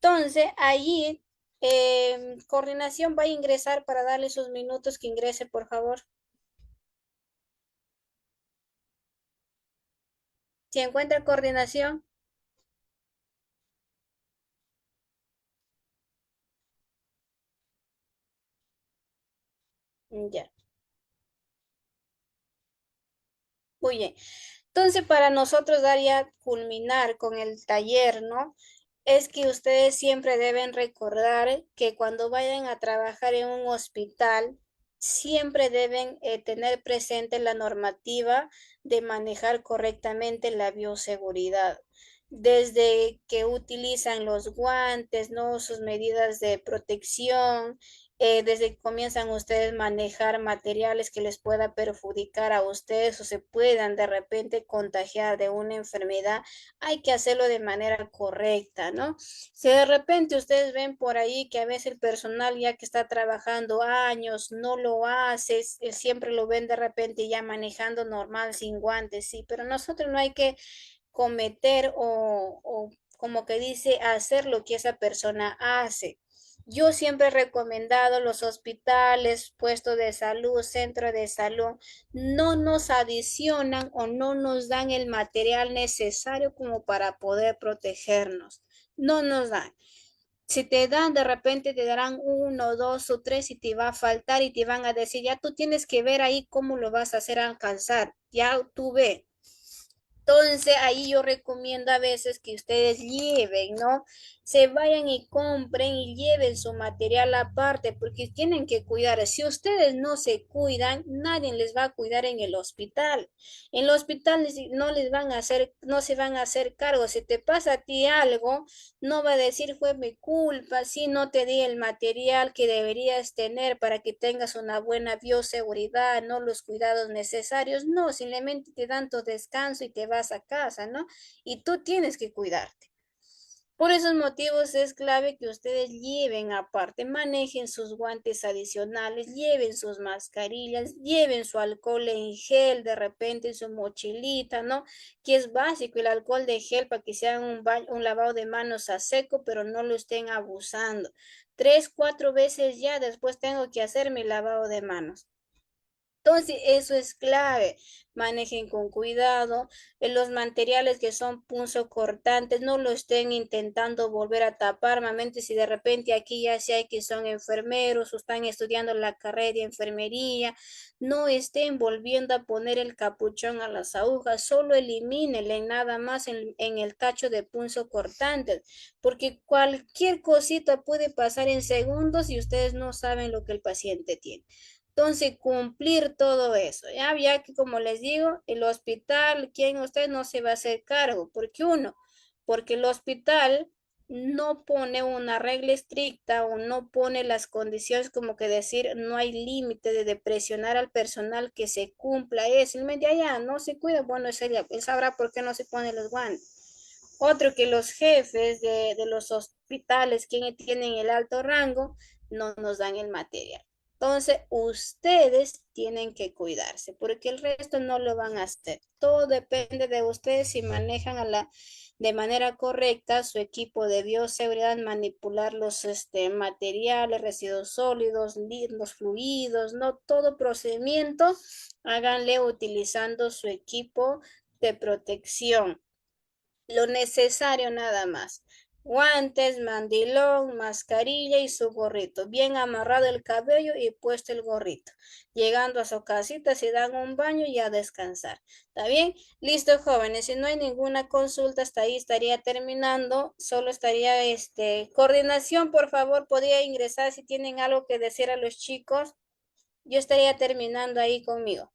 Entonces, ahí, coordinación va a ingresar para darle sus minutos que ingrese, por favor. Si encuentra coordinación, ya. Muy bien. Entonces, para nosotros dar ya culminar con el taller, ¿no? Es que ustedes siempre deben recordar que cuando vayan a trabajar en un hospital, siempre deben tener presente la normativa de manejar correctamente la bioseguridad. Desde que utilizan los guantes, ¿no? Sus medidas de protección, desde que comienzan ustedes a manejar materiales que les pueda perjudicar a ustedes o se puedan de repente contagiar de una enfermedad, hay que hacerlo de manera correcta, ¿no? Si de repente ustedes ven por ahí que a veces el personal ya que está trabajando años no lo hace, siempre lo ven de repente ya manejando normal sin guantes, sí, pero nosotros no hay que cometer o como que dice hacer lo que esa persona hace. Yo siempre he recomendado los hospitales, puestos de salud, centro de salud, no nos adicionan o no nos dan el material necesario como para poder protegernos. No nos dan. Si te dan, de repente te darán uno, dos o tres y te va a faltar y te van a decir, ya tú tienes que ver ahí cómo lo vas a hacer alcanzar. Ya tú ve. Entonces, ahí yo recomiendo a veces que ustedes lleven, ¿no? Se vayan y compren y lleven su material aparte porque tienen que cuidar. Si ustedes no se cuidan, nadie les va a cuidar en el hospital. En el hospital no les van a hacer, no se van a hacer cargo. Si te pasa a ti algo, no va a decir fue mi culpa, si no te di el material que deberías tener para que tengas una buena bioseguridad, no los cuidados necesarios, no, simplemente te dan tu descanso y te vas a casa, ¿no? Y tú tienes que cuidarte. Por esos motivos es clave que ustedes lleven aparte, manejen sus guantes adicionales, lleven sus mascarillas, lleven su alcohol en gel de repente en su mochilita, ¿no? Que es básico el alcohol de gel para que sea un lavado de manos a seco, pero no lo estén abusando. 3, 4 veces ya después tengo que hacer mi lavado de manos. Entonces, eso es clave. Manejen con cuidado. Los materiales que son punzocortantes, no lo estén intentando volver a tapar. Normalmente, si de repente aquí ya sé que son enfermeros o están estudiando la carrera de enfermería, no estén volviendo a poner el capuchón a las agujas. Solo elimínenle nada más en el tacho de punzocortantes, porque cualquier cosita puede pasar en segundos y ustedes no saben lo que el paciente tiene. Entonces, cumplir todo eso. Ya que como les digo, el hospital, quien usted no se va a hacer cargo. Porque el hospital no pone una regla estricta o no pone las condiciones como que decir no hay límite de presionar al personal que se cumpla eso. Simplemente allá no se cuida, bueno, él sabrá por qué no se pone los guantes. Otro que los jefes de los hospitales, quienes tienen el alto rango, no nos dan el material. Entonces, ustedes tienen que cuidarse porque el resto no lo van a hacer. Todo depende de ustedes si manejan de manera correcta su equipo de bioseguridad, manipular los materiales, residuos sólidos, los fluidos, no todo procedimiento, háganle utilizando su equipo de protección. Lo necesario nada más. Guantes, mandilón, mascarilla y su gorrito. Bien amarrado el cabello y puesto el gorrito. Llegando a su casita, se dan un baño y a descansar. ¿Está bien? Listo, jóvenes. Si no hay ninguna consulta, hasta ahí estaría terminando. Solo estaría coordinación, por favor, podría ingresar si tienen algo que decir a los chicos. Yo estaría terminando ahí conmigo.